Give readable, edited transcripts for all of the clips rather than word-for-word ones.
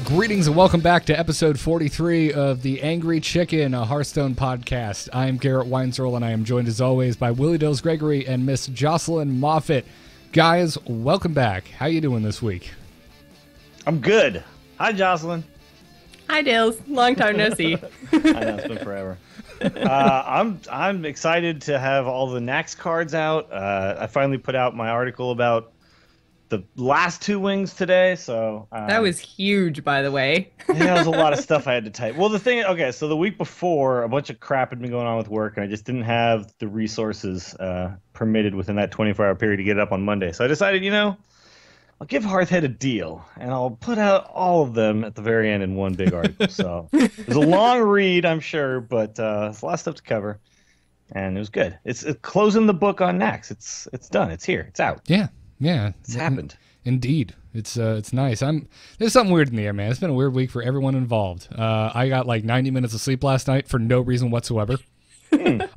Greetings and welcome back to episode 43 of the Angry Chicken, a Hearthstone podcast. I am Garrett Weinzerl, and I am joined as always by Willie Dills Gregory and Miss Jocelyn Moffett. Guys, welcome back. How you doing this week? I'm good. Hi, Jocelyn. Hi, Dills. Long time no see. I know, it's been forever. I'm excited to have all the Naxx cards out. I finally put out my article about the last two wings today, so that was huge, by the way. Yeah, there was a lot of stuff I had to type. Well, so the week before, a bunch of crap had been going on with work, and I just didn't have the resources permitted within that 24-hour period to get it up on Monday. So I decided, I'll give Hearthhead a deal, and I'll put out all of them at the very end in one big article. So it was a long read, I'm sure, but it's a lot of stuff to cover, and it was good. It's closing the book on Naxx. It's done. It's here. It's out. Yeah, it's happened. Indeed, it's nice. There's something weird in the air, man. It's been a weird week for everyone involved. I got like 90 minutes of sleep last night for no reason whatsoever.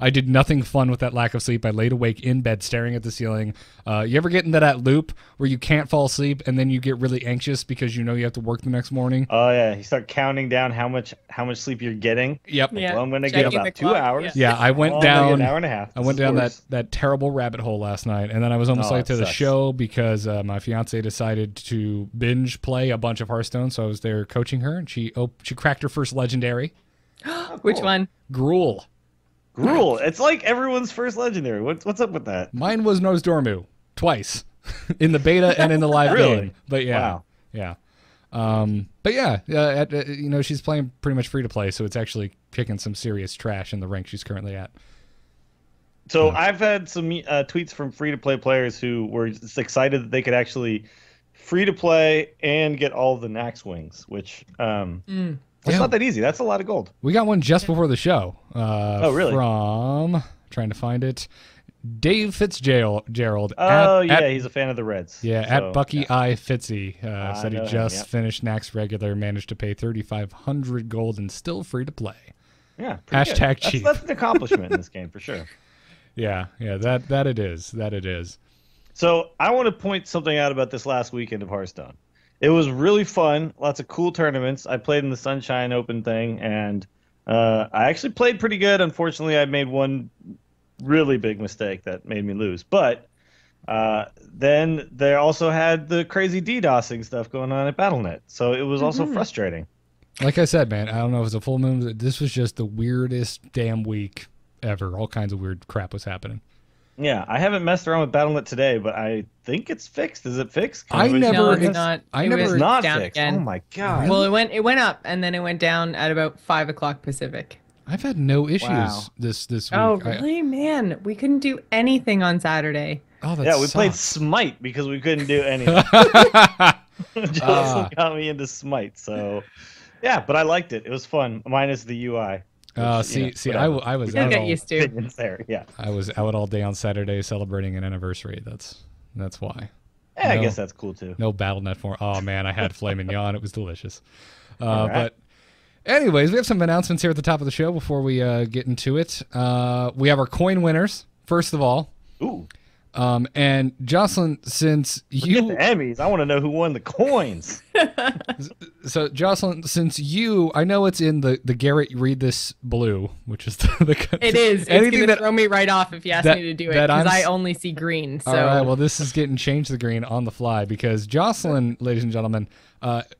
I did nothing fun with that lack of sleep. I laid awake in bed staring at the ceiling. You ever get into that loop where you can't fall asleep and then you get really anxious because you know you have to work the next morning? Oh yeah, you start counting down how much sleep you're getting. Yep. Like, well, I'm going to get about 2 hours. Yeah, I went down an hour and a half. I went down that terrible rabbit hole last night, and then I was almost late to the show because my fiance decided to binge play a bunch of Hearthstone, so I was there coaching her, and she cracked her first legendary. Which one? Gruul. Gruul. It's like everyone's first legendary. What's up with that? Mine was Nozdormu twice in the beta and in the live game. But yeah, wow. Yeah. But yeah, she's playing pretty much free to play, so it's actually kicking some serious trash in the rank she's currently at. So I've had some tweets from free to play players who were just excited that they could actually free to play and get all the Naxx wings, which it's not that easy. That's a lot of gold. We got one just before the show. Oh, really? From, trying to find it, Dave Fitzgerald. He's a fan of the Reds. Yeah, so, at Bucky I Fitzy said he just finished Naxx regular, managed to pay 3,500 gold, and still free to play. Yeah. Hashtag cheap. That's an accomplishment in this game for sure. Yeah, that it is. That it is. So I want to point something out about this last weekend of Hearthstone. It was really fun. Lots of cool tournaments. I played in the Sunshine Open thing, and I actually played pretty good. Unfortunately, I made one really big mistake that made me lose. But then they also had the crazy DDoSing stuff going on at Battle.net, so it was also frustrating. Like I said, man, I don't know if it was a full moon. This was just the weirdest damn week ever. All kinds of weird crap was happening. Yeah, I haven't messed around with Battle.net today, but I think it's fixed. Is it fixed? No, it's not. It's not fixed. Again. Oh my god! Really? Well, it went up and then it went down at about 5 o'clock Pacific. I've had no issues this week. Oh really, man? We couldn't do anything on Saturday. Oh, that we sucks. played Smite because we couldn't do anything. Jocelyn got me into Smite, so yeah, but I liked it. It was fun, minus the UI. I was out get used to. There, yeah. I was out all day on Saturday celebrating an anniversary. That's why. Yeah, I guess that's cool too. No Battle.net for. Oh man, I had filet mignon. It was delicious. Right. But anyways, we have some announcements here at the top of the show before we get into it. We have our coin winners first of all. Ooh. And Jocelyn, since you get the Emmys, I want to know who won the coins. So Jocelyn, since I know it's in the Garrett read this blue, which is the it is. It's going to throw me right off if you ask me to do it because I only see green. So. All right, well, this is getting changed to green on the fly because Jocelyn, ladies and gentlemen,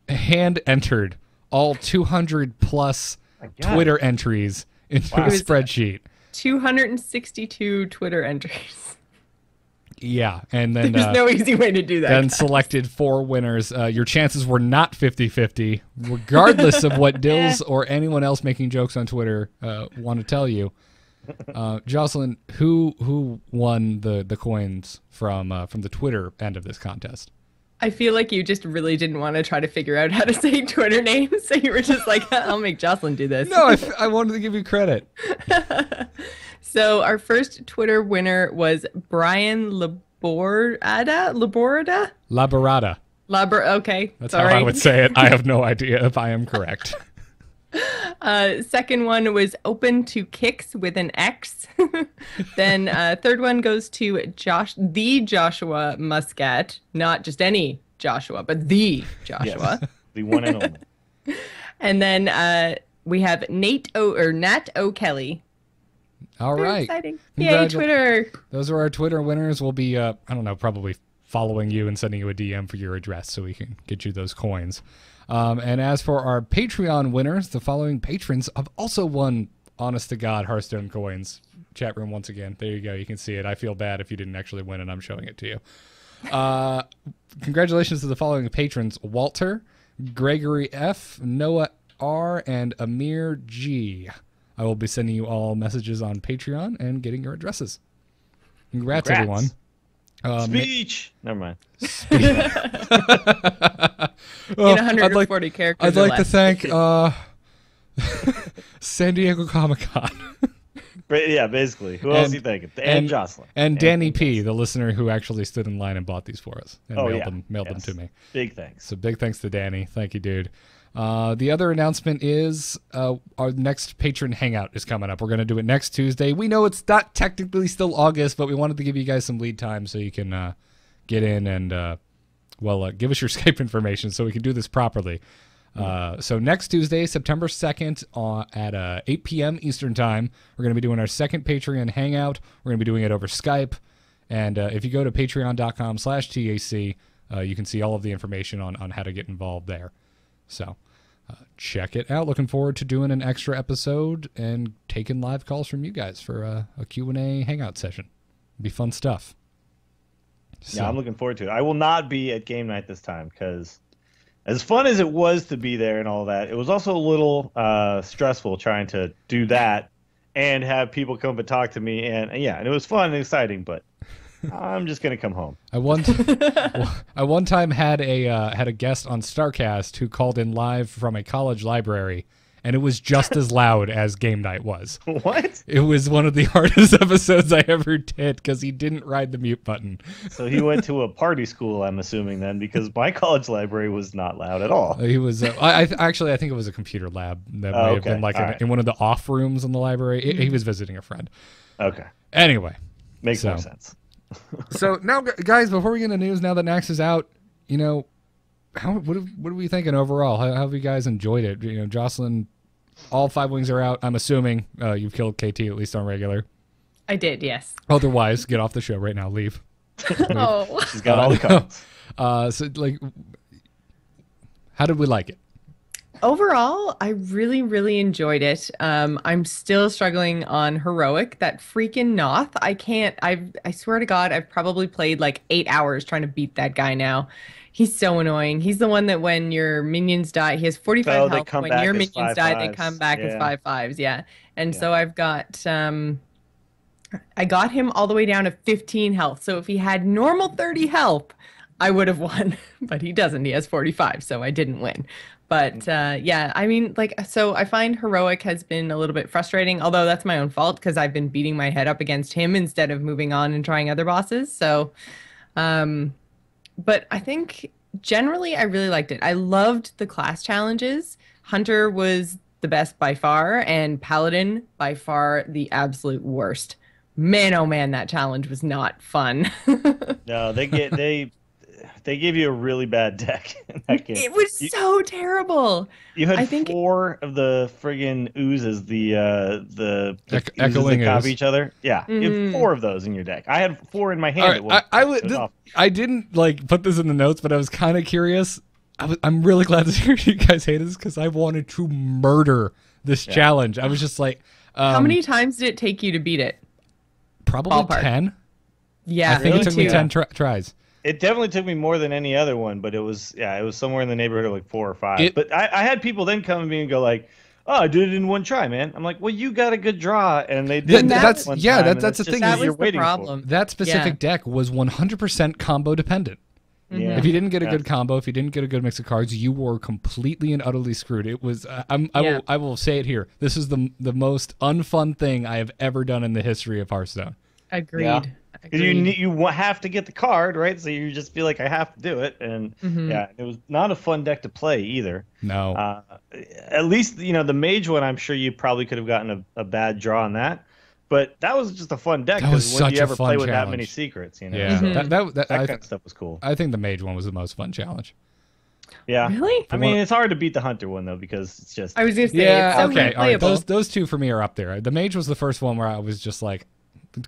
hand entered all 200 plus Twitter entries into a spreadsheet. 262 Twitter entries. Yeah, and then there's no easy way to do that. Then selected 4 winners. Your chances were not 50-50, regardless of what Dills or anyone else making jokes on Twitter want to tell you. Jocelyn, who won the coins from the Twitter end of this contest? I feel like you just really didn't want to try to figure out how to say Twitter names, so you were just like, I'll make Jocelyn do this. No, I wanted to give you credit. So our first Twitter winner was Brian Laborada? Okay. That's how I would say it. I have no idea if I am correct. Second one was Open to Kicks with an X. Then third one goes to Joshua Muscat. Not just any Joshua, but the Joshua. Yes, the one and only. And then we have Nat O'Kelly. All Very right. exciting. Yay, Twitter. Those are our Twitter winners. We'll be, I don't know, probably following you and sending you a DM for your address so we can get you those coins. And as for our Patreon winners, the following patrons have also won honest-to-God Hearthstone coins. Chat room once again. There you go. You can see it. I feel bad if you didn't actually win and I'm showing it to you. Congratulations to the following patrons: Walter, Gregory F., Noah R., and Amir G. I will be sending you all messages on Patreon and getting your addresses. Congrats. Everyone. Speech. Never mind. Well, 140 characters. I'd like to thank San Diego Comic-Con. Yeah, basically. Who else are you thinking? And Jocelyn. And Danny P., the listener who actually stood in line and bought these for us and mailed them to me. Big thanks. So big thanks to Danny. Thank you, dude. The other announcement is our next patron hangout is coming up. We're going to do it next Tuesday. We know it's not technically still August, but we wanted to give you guys some lead time so you can get in and, give us your Skype information so we can do this properly. So next Tuesday, September 2nd at 8 p.m. Eastern Time, we're going to be doing our second Patreon hangout. We're going to be doing it over Skype. And if you go to patreon.com/TAC, you can see all of the information on how to get involved there. So check it out. Looking forward to doing an extra episode and taking live calls from you guys for a Q&A hangout session. It'll be fun stuff. So. Yeah, I'm looking forward to it. I will not be at game night this time because as fun as it was to be there and all that, it was also a little stressful trying to do that and have people come and talk to me. And it was fun and exciting, but I'm just gonna come home. I one time had a guest on StarCast who called in live from a college library, and it was just as loud as game night was. What? It was one of the hardest episodes I ever did because he didn't ride the mute button. So he went to a party school, I'm assuming then, because my college library was not loud at all. He was. I think it was a computer lab that may have been like in one of the off rooms in the library. He was visiting a friend. Okay. Anyway, makes more sense. So now, guys, before we get into news, now that Naxx is out, what are we thinking overall? How have you guys enjoyed it? Jocelyn, all 5 wings are out. I'm assuming you've killed KT at least on regular. I did, yes. Otherwise, get off the show right now. Leave. Oh. She's got all the cards. How did we like it? Overall, I really, really enjoyed it. I'm still struggling on Heroic. That freaking Noth. I swear to God, I've probably played like 8 hours trying to beat that guy now. He's so annoying. He's the one that when your minions die, he has 45 health. When your minions die, they come back as 5/5s. Yeah. And so I've got, I got him all the way down to 15 health. So if he had normal 30 health, I would have won. But he doesn't. He has 45, so I didn't win. But so I find Heroic has been a little bit frustrating, although that's my own fault because I've been beating my head up against him instead of moving on and trying other bosses. So, but I think generally I really liked it. I loved the class challenges. Hunter was the best by far, and Paladin by far the absolute worst. Man, oh man, that challenge was not fun. No, they gave you a really bad deck in that game. It was so terrible. You had 4 of the friggin' oozes, the echoing that copy each other. Yeah, you had 4 of those in your deck. I had 4 in my hand. Right, I didn't put this in the notes, but I was kind of curious. I'm really glad to hear you guys hate this because I wanted to murder this challenge. I was just like, how many times did it take you to beat it? Probably Ballpark. 10. Yeah, I think it took me 10 tries. It definitely took me more than any other one, but it was somewhere in the neighborhood of like 4 or 5. But I had people then come to me and go like, "Oh, I did it in one try, man." I'm like, "Well, you got a good draw," and they did. That's the thing. That was you're the waiting problem. For. That specific deck was 100% combo dependent. Yeah. If you didn't get a good combo, if you didn't get a good mix of cards, you were completely and utterly screwed. It was. I will say it here. This is the most unfun thing I have ever done in the history of Hearthstone. Agreed. Yeah. You have to get the card, right? So you just feel like I have to do it, and it was not a fun deck to play either. No. At least the mage one, I'm sure you probably could have gotten a bad draw on that, but that was just a fun deck because when you ever play with that many secrets, Yeah, so that kind of stuff was cool. I think the mage one was the most fun challenge. Yeah. Really? I mean, it's hard to beat the hunter one though because it's just. I was gonna say Yeah, it's so okay. All right. replayable. Those two for me are up there. The mage was the first one where I was just like,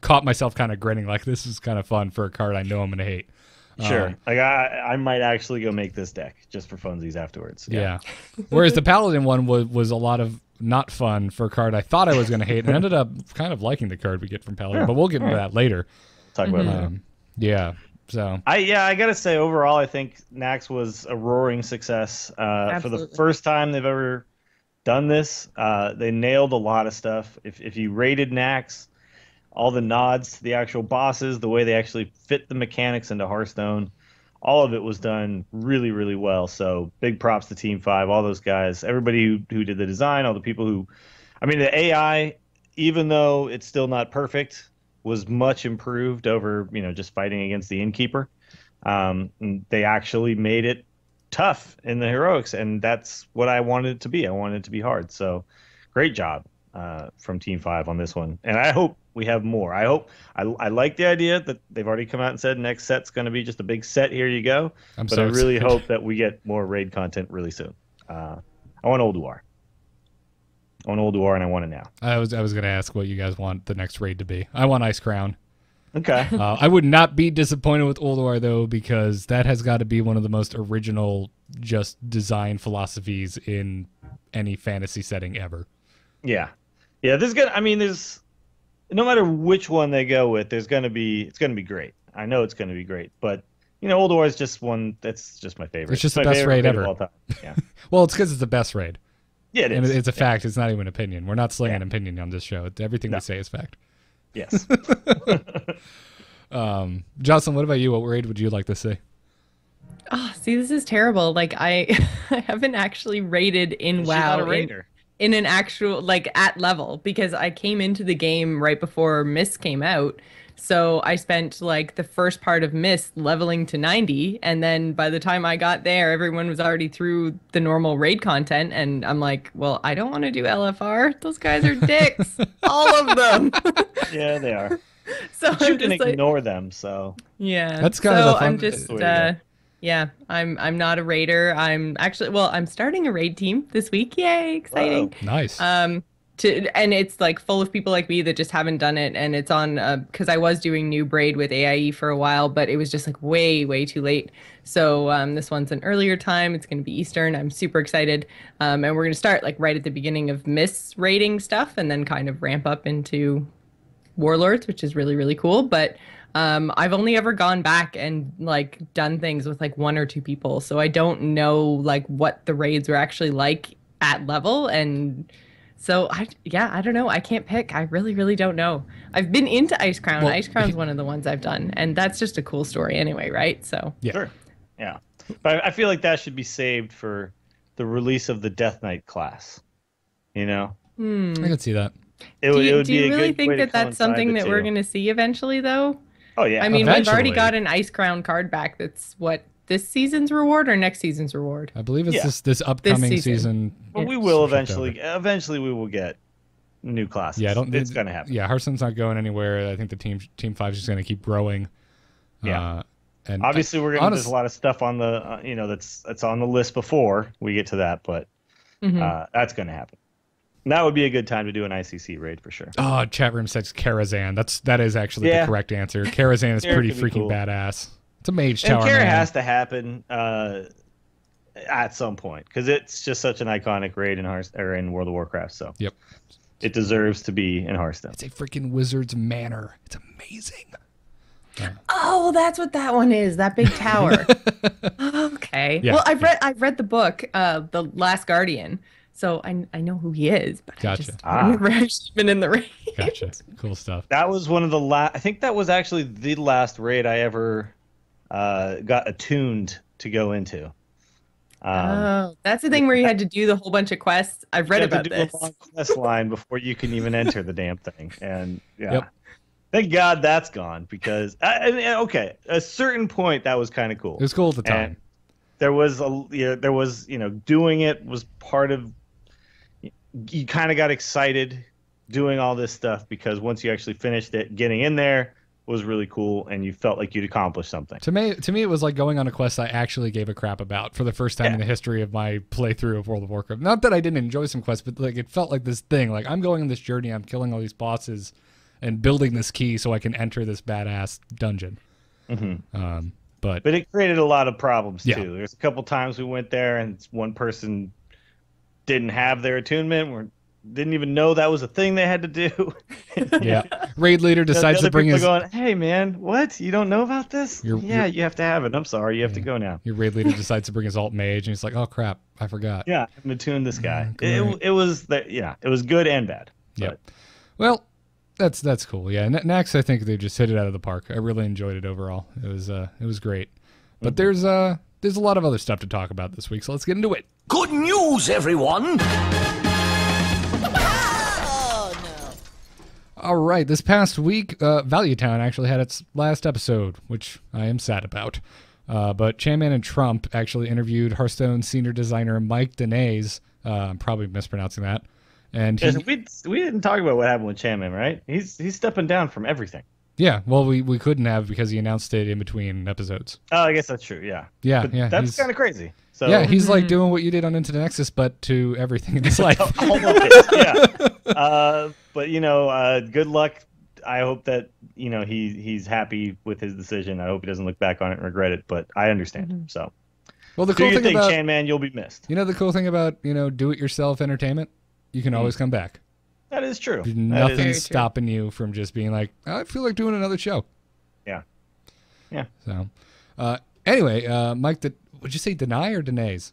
caught myself kind of grinning, like this is kind of fun for a card I know I'm gonna hate. Sure. Like I might actually go make this deck just for funsies afterwards. Yeah. Whereas the paladin one was a lot of not fun for a card I thought I was gonna hate, and ended up kind of liking the card we get from paladin. But we'll get into that later. Talk about it later. Yeah. So I gotta say overall I think Nax was a roaring success. For the first time they've ever done this. They nailed a lot of stuff. If you rated Nax, all the nods to the actual bosses, the way they actually fit the mechanics into Hearthstone, all of it was done really, really well. So big props to Team 5, all those guys, everybody who did the design, all the people who, I mean, the AI, even though it's still not perfect, was much improved over, just fighting against the Innkeeper. And they actually made it tough in the heroics, and that's what I wanted it to be. I wanted it to be hard. So great job from Team 5 on this one. And I hope we have more. I like the idea that they've already come out and said next set's going to be just a big set. Here you go. But I really hope that we get more raid content really soon. I want Ulduar. I want Ulduar, and I want it now. I was going to ask what you guys want the next raid to be. I want Ice Crown. Okay. I would not be disappointed with Ulduar though, because that has got to be one of the most original just design philosophies in any fantasy setting ever. Yeah. There's no matter which one they go with, it's going to be great. I know it's going to be great, but Ulduar is just one that's just my favorite. It's just the best raid ever. Yeah. Well, it's because it's the best raid. Yeah, it is. And it's a fact. It's not even an opinion. We're not slinging an opinion on this show. Everything we say is fact. Yes. Jocelyn, what about you? What raid would you like to see? Oh, see, this is terrible. Like I haven't actually raided in WoW. She's not a raider. In an actual, at level, because I came into the game right before Mist came out. So I spent the first part of Mist leveling to 90. And then by the time I got there, everyone was already through the normal raid content. And I'm like, well, I don't want to do LFR. Those guys are dicks. All of them. Yeah, they are. So but you can ignore them. So yeah, that's kind of the fun. I'm just yeah, I'm not a raider. I'm starting a raid team this week. Yay, exciting. Whoa. Nice. And it's full of people like me that just haven't done it, and it's on because I was doing New Braid with AIE for a while, but it was just way too late. So this one's an earlier time. It's going to be Eastern. I'm super excited. And we're going to start right at the beginning of Miss raiding stuff, and then kind of ramp up into Warlords, which is really, really cool. But I've only ever gone back and done things with one or two people, so I don't know what the raids were actually like at level. And so I don't know. I can't pick. I really don't know. I've been into Ice Crown. Well, Ice Crown's one of the ones I've done, and that's just a cool story anyway, right? So yeah. Sure. Yeah. But I feel like that should be saved for the release of the Death Knight class. I can see that. Do you really think that that's something that we're going to see eventually, though? Oh, yeah. I mean, we've already got an Ice Crown card back. That's this season's reward or next season's reward? I believe it's this upcoming season. But we will eventually. Eventually, we will get new classes. Yeah, it's going to happen. Yeah, Hearthstone's not going anywhere. I think the Team 5 is just going to keep growing. Yeah. And obviously, there's a lot of stuff on the that's on the list before we get to that, but that's going to happen. And that would be a good time to do an ICC raid for sure. Oh, chat room says Karazhan. That is actually the correct answer. Karazhan is pretty freaking badass. It's a mage tower. And Kara has to happen at some point because it's just such an iconic raid in World of Warcraft. So yep, it deserves to be in Hearthstone. It's a freaking wizard's manor. It's amazing. Oh, that's what that one is. That big tower. Okay. Yeah. Well, I've read the book, The Last Guardian. So I know who he is, but gotcha. I've never actually been in the raid. Gotcha. Cool stuff. That was one of the I think that was actually the last raid I ever got attuned to go into. That's the thing where you had to do the whole bunch of quests. I've read about this. You have to do a long quest line before you can even enter the damn thing, and thank God that's gone because at a certain point that was kind of cool. It was cool at the time. And there was doing it was part of. You kind of got excited doing all this stuff because once you actually finished it, getting in there was really cool, and you felt like you'd accomplished something. To me, it was like going on a quest I actually gave a crap about for the first time in the history of my playthrough of World of Warcraft. Not that I didn't enjoy some quests, but like it felt like this thing. Like I'm going on this journey, I'm killing all these bosses, and building this key so I can enter this badass dungeon. But it created a lot of problems too. There's a couple times we went there, and one person didn't have their attunement, or didn't even know that was a thing they had to do. Raid leader decides to bring his. Going, hey man, what? You don't know about this? You have to have it. I'm sorry, you have to go now. Your raid leader decides to bring his alt mage, and he's like, "Oh crap, I forgot." Yeah, I'm attuned this guy. It was good and bad. Yeah. Well, that's cool. Yeah, Nax, I think they just hit it out of the park. I really enjoyed it overall. It was great. But there's a lot of other stuff to talk about this week, so let's get into it. Good news, everyone! All right, this past week, Value Town actually had its last episode, which I am sad about. But Chanman and Trump actually interviewed Hearthstone senior designer Mike Donais. I'm probably mispronouncing that. And we didn't talk about what happened with Chanman, right? He's stepping down from everything. Yeah, well, we couldn't have because he announced it in between episodes. Oh, I guess that's true. Yeah. But that's kind of crazy. So yeah, he's like doing what you did on Into the Nexus, but to everything in his life. All of it, yeah. But good luck. I hope that he's happy with his decision. I hope he doesn't look back on it and regret it. But I understand. So, well, the cool thing about Chanman, you'll be missed. You know the cool thing about do-it-yourself entertainment, you can always come back. That is true. There's nothing stopping you from just being like, I feel like doing another show. Yeah. Yeah. So, anyway, Mike, would you say Donais or Donais?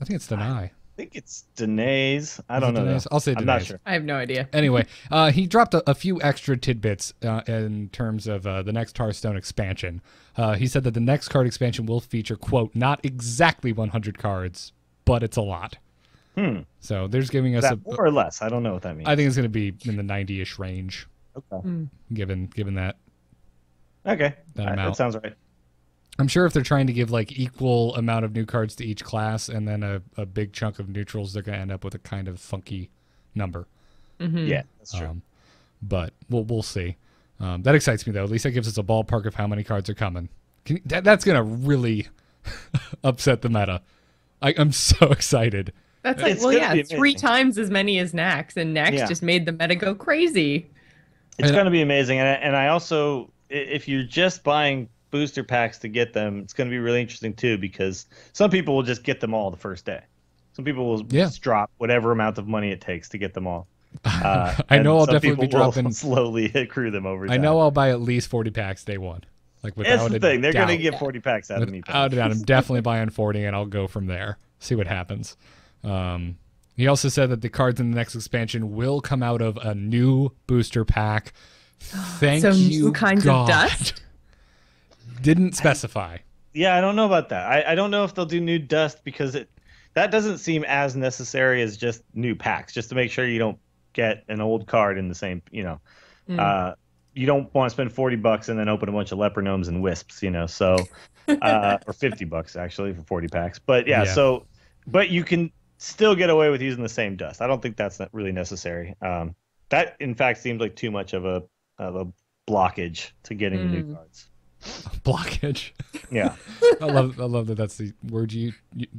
I think it's Donais. I think it's Donais. I don't know. I'll say Donais. I'm not sure. I have no idea. Anyway, he dropped a few extra tidbits in terms of the next Hearthstone expansion. He said that the next card expansion will feature, quote, not exactly 100 cards, but it's a lot. So there's giving us more or less. I don't know what that means. I think it's going to be in the 90-ish range. Okay. Given that. Okay. That amount. That sounds right. I'm sure if they're trying to give like equal amount of new cards to each class and then a big chunk of neutrals, they're going to end up with a kind of funky number. Yeah, that's true. But we'll see. That excites me though. At least that gives us a ballpark of how many cards are coming. That's going to really upset the meta. I'm so excited. That's like, it's 3 times as many as Nax, and Nax just made the meta go crazy. It's going to be amazing, and I also, if you're just buying booster packs to get them, it's going to be really interesting too, because some people will just get them all the first day. Some people will just drop whatever amount of money it takes to get them all. I know I'll definitely be dropping slowly accrue them over time. I know I'll buy at least 40 packs day one. Like without That's the thing. They're going to get 40 packs out of me. Without a doubt, I'm definitely buying 40, and I'll go from there. See what happens. He also said that the cards in the next expansion will come out of a new booster pack. Thank you, new kinds of dust? Didn't specify. I don't know about that. I don't know if they'll do new dust, because that doesn't seem as necessary as just new packs, just to make sure you don't get an old card in the same, you don't want to spend $40 and then open a bunch of leper gnomes and wisps, so, or $50 actually for 40 packs. But but you can still get away with using the same dust. I don't think that's not really necessary. That in fact seems like too much of a blockage to getting the new cards. Blockage. Yeah. I love that that's the word you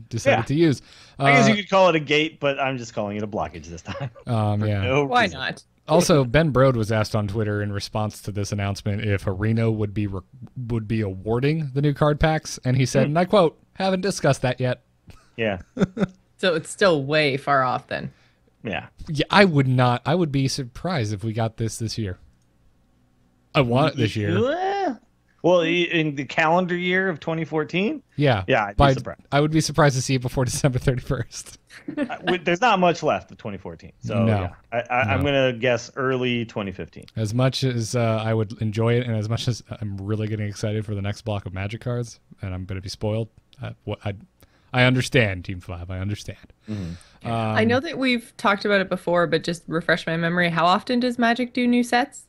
decided to use. I guess you could call it a gate, but I'm just calling it a blockage this time. Why not? Also, Ben Brode was asked on Twitter in response to this announcement if Arena would be awarding the new card packs, and he said, and I quote, "Haven't discussed that yet." Yeah. So it's still way far off then. Yeah. Yeah, I would be surprised if we got this year. I want it this year. Well, in the calendar year of 2014? Yeah. Yeah, I'd be surprised. I would be surprised to see it before December 31st. There's not much left of 2014. So no. I'm going to guess early 2015. As much as I would enjoy it, and as much as I'm really getting excited for the next block of Magic cards, and I'm going to be spoiled, I understand, Team 5. I understand. Mm-hmm. I know that we've talked about it before, but just refresh my memory. How often does Magic do new sets?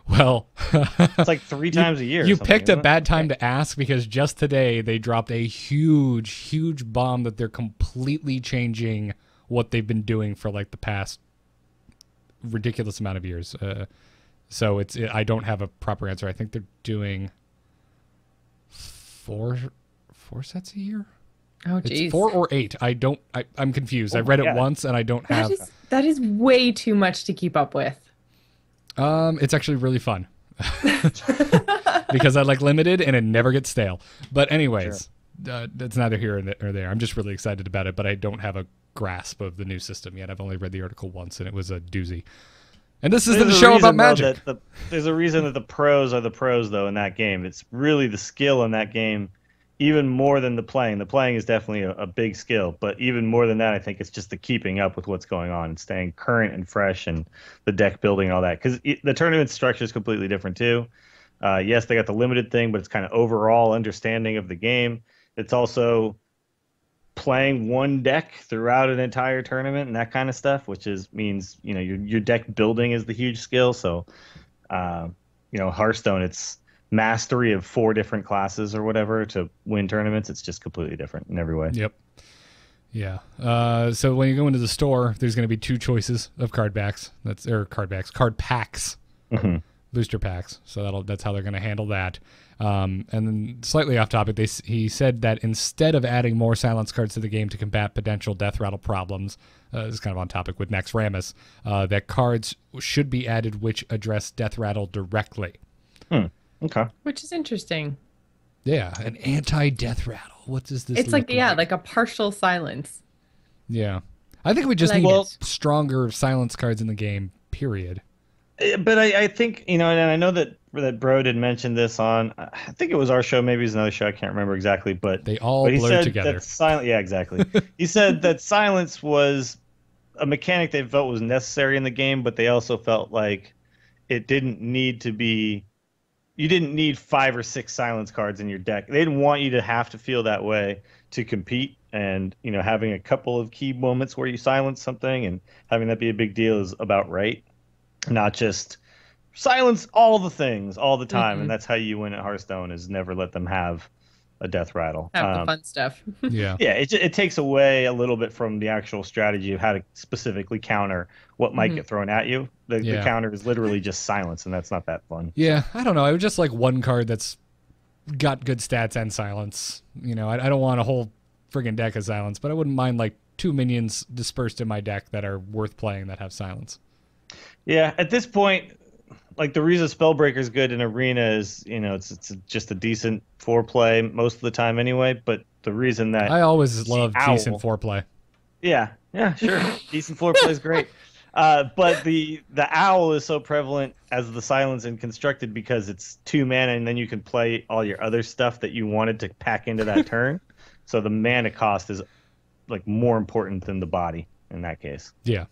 Well, it's like 3 times a year. You picked a bad time to ask, because just today they dropped a huge bomb that they're completely changing what they've been doing for like the past ridiculous amount of years. So I don't have a proper answer. I think they're doing four sets a year. Oh, It's geez. 4 or 8. I'm confused. I read it once and I don't have. That is way too much to keep up with. It's actually really fun because I like limited and it never gets stale. But anyways, that's neither here nor there. I'm just really excited about it, but I don't have a grasp of the new system yet. I've only read the article once and it was a doozy. And this isn't a show about Magic. There's a reason that the pros are the pros, though, in that game. It's really the skill in that game, even more than the playing. The playing is definitely a big skill, but even more than that, I think it's just the keeping up with what's going on and staying current and fresh and the deck building and all that. Because the tournament structure is completely different, too. Yes, they got the limited thing, but it's kind of overall understanding of the game. It's also playing one deck throughout an entire tournament and that kind of stuff, which means your deck building is the huge skill. So, Hearthstone, it's mastery of 4 different classes or whatever to win tournaments. It's just completely different in every way. Yep. Yeah. So when you go into the store, there's going to be 2 choices of card packs. Card packs. Mm-hmm. Booster packs. So that's how they're going to handle that. And then slightly off topic, he said that instead of adding more silence cards to the game to combat potential death rattle problems, this is kind of on topic with Naxxramas, that cards should be added which address death rattle directly. Okay. Which is interesting. Yeah, an anti-death rattle. What does this? It's like a partial silence. Yeah, I think we just need stronger silence cards in the game. Period. But I think, and I know that Bro did mention this on, I think it was our show, maybe it was another show, I can't remember exactly, but they all blur together. Yeah, exactly. He said that silence was a mechanic they felt was necessary in the game, but they also felt like it didn't need to be, you didn't need 5 or 6 silence cards in your deck. They didn't want you to have to feel that way to compete, and having a couple of key moments where you silence something and having that be a big deal is about right. Not just silence all the things all the time, and that's how you win at Hearthstone, is never let them have a death rattle. Have the fun stuff. Yeah. Yeah, it takes away a little bit from the actual strategy of how to specifically counter what might get thrown at you. The counter is literally just silence, and that's not that fun. Yeah, I don't know. I would just like one card that's got good stats and silence. I don't want a whole friggin' deck of silence, but I wouldn't mind like 2 minions dispersed in my deck that are worth playing that have silence. Yeah, at this point, like the reason Spellbreaker is good in Arena is, it's just a decent foreplay most of the time anyway. But the reason that I always love decent foreplay. Yeah, sure, decent foreplay is great. But the owl is so prevalent as the silence and constructed because it's 2 mana, and then you can play all your other stuff that you wanted to pack into that turn. So the mana cost is like more important than the body in that case. Yeah.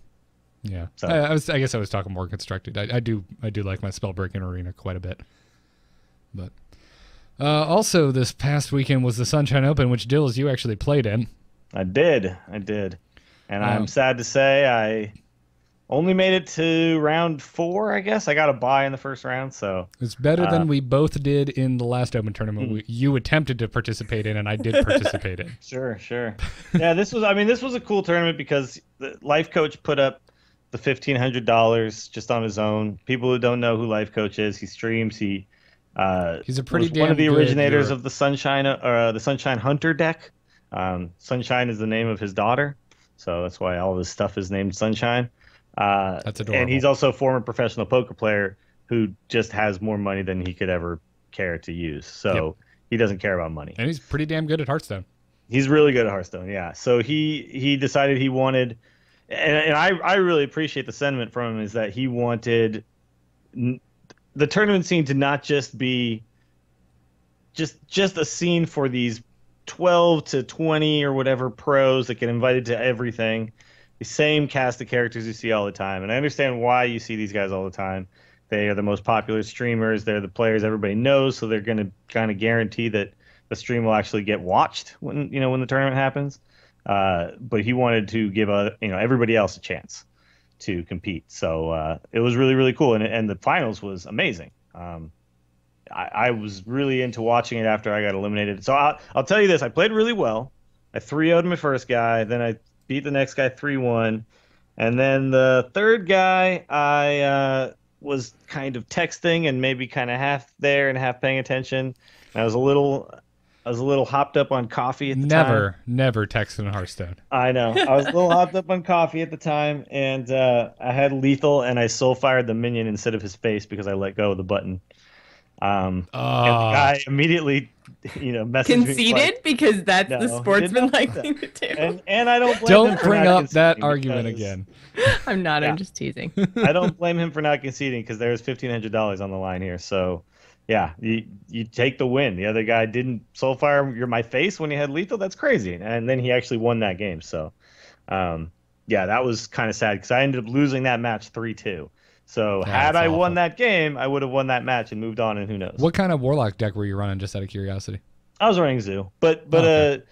Yeah, so I guess I was talking more constructed. I do like my Spellbreaking Arena quite a bit. But also this past weekend was the Sunshine Open, which Dills, you actually played in. I did, and I'm sad to say I only made it to round 4. I guess I got a bye in the first round, so it's better than we both did in the last Open tournament. You attempted to participate in, and I did participate in. Sure. Yeah, this was a cool tournament because the Life Coach put up the $1,500 just on his own. People who don't know who Life Coach is, he streams. He's a pretty one of the originators of the Sunshine Hunter deck. Sunshine is the name of his daughter, so that's why all of his stuff is named Sunshine. That's adorable. And he's also a former professional poker player who just has more money than he could ever care to use. So he doesn't care about money. And he's pretty damn good at Hearthstone. He's really good at Hearthstone, yeah. So he decided he wanted. And I really appreciate the sentiment from him, is that he wanted the tournament scene to not just be just a scene for these 12 to 20 or whatever pros that get invited to everything, the same cast of characters you see all the time. And I understand why you see these guys all the time. They are the most popular streamers. They're the players everybody knows, so they're going to kind of guarantee that the stream will actually get watched when the tournament happens. But he wanted to give everybody else a chance to compete. So it was really, really cool. And the finals was amazing. I was really into watching it after I got eliminated. So I'll tell you this. I played really well. I 3-0'd my first guy. Then I beat the next guy 3-1. And then the third guy, I was kind of texting and maybe kind of half there and half paying attention. And I was a little hopped up on coffee at the time. Never texting in Hearthstone. I know. I was a little hopped up on coffee at the time, and I had lethal, and I soul fired the minion instead of his face because I let go of the button. And the guy immediately, messaged conceded me because that's no, the sportsman-like thing to do. And I don't blame him Don't for bring not up that conceding argument because- again. I'm not. Yeah. I'm just teasing. I don't blame him for not conceding because there was $1,500 on the line here. So, yeah, you take the win. The other guy didn't soul fire my face when he had lethal. That's crazy. And then he actually won that game. So, yeah, that was kind of sad because I ended up losing that match 3-2. So had I won that game, I would have won that match and moved on. And who knows? What kind of Warlock deck were you running? Just out of curiosity. I was running Zoo, but Okay.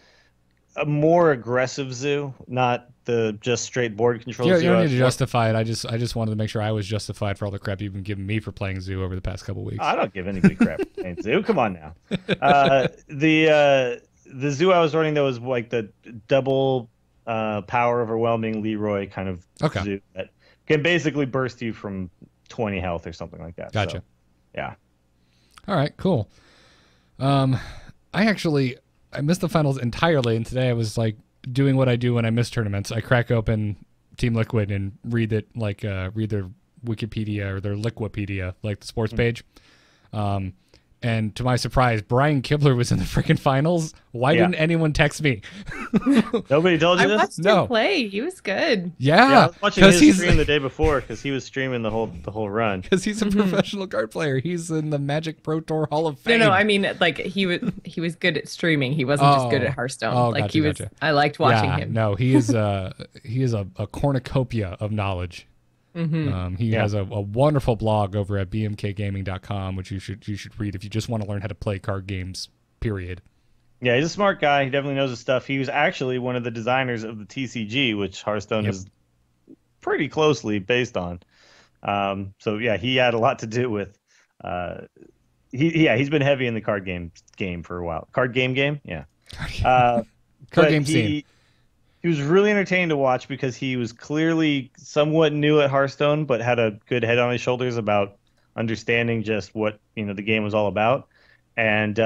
a more aggressive Zoo, not the just straight board control You Zoo. don't I need was to more- justify it. I just wanted to make sure I was justified for all the crap you've been giving me for playing Zoo over the past couple weeks. I don't give anybody crap for playing Zoo. Come on now. The Zoo I was running though was like the double power overwhelming Leroy kind of Zoo that can basically burst you from 20 health or something like that. Gotcha. So, yeah. All right, cool. I missed the finals entirely, and today I was like doing what I do when I miss tournaments. I crack open Team Liquid and read their Wikipedia or their Liquipedia, like the sports page. And to my surprise, Brian Kibler was in the freaking finals. Why didn't anyone text me? Nobody told you I this? watched him play. He was good. Yeah, I was watching his he's stream the day before because he was streaming the whole run. because he's a professional card player. He's in the Magic Pro Tour Hall of Fame. No, I mean like he was good at streaming. He wasn't just good at Hearthstone. Gotcha, he was. gotcha. I liked watching him. No, he is a cornucopia of knowledge. He has a wonderful blog over at bmkgaming.com, which you should read if you just want to learn how to play card games. Period. Yeah, he's a smart guy. He definitely knows his stuff. He was actually one of the designers of the TCG, which Hearthstone is pretty closely based on. So yeah, he had a lot to do with. He's been heavy in the card game for a while. Card game, yeah. Card game scene. He was really entertaining to watch because he was clearly somewhat new at Hearthstone, but had a good head on his shoulders about understanding just what the game was all about, and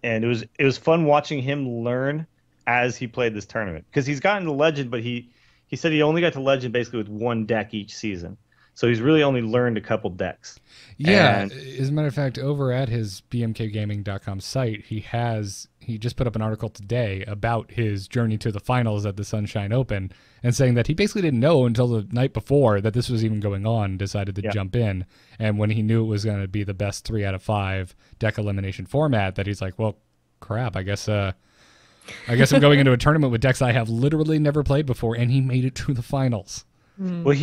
it was fun watching him learn as he played this tournament because he's gotten to Legend, but he said he only got to Legend basically with one deck each season, so he's really only learned a couple decks. Yeah, as a matter of fact, over at his bmkgaming.com site, he just put up an article today about his journey to the finals at the Sunshine Open and saying that he basically didn't know until the night before that this was even going on, decided to jump in. And when he knew it was going to be the best 3 out of 5 deck elimination format, that he's like, well, crap, I guess I'm going into a tournament with decks I have literally never played before, and he made it to the finals. Well,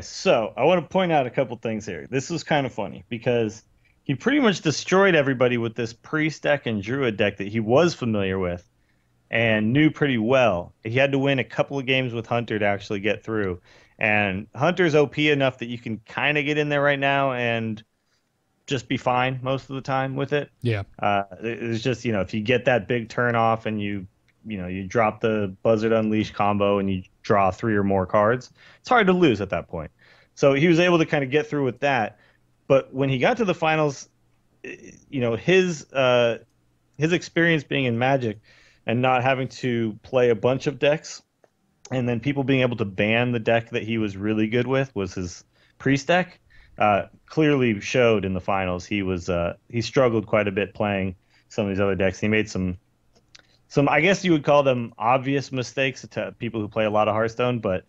so I want to point out a couple things here. This was kind of funny because he pretty much destroyed everybody with this priest deck and druid deck that he was familiar with and knew pretty well. He had to win a couple of games with Hunter to actually get through. And Hunter's OP enough that you can kind of get in there right now and just be fine most of the time with it. Yeah. It's just, if you get that big turn off and you drop the Buzzard Unleash combo and you draw 3 or more cards, it's hard to lose at that point. So he was able to kind of get through with that. But when he got to the finals, his experience being in Magic and not having to play a bunch of decks, and then people being able to ban the deck that he was really good with was his priest deck, clearly showed in the finals. He struggled quite a bit playing some of these other decks. He made some I guess you would call them obvious mistakes to people who play a lot of Hearthstone, but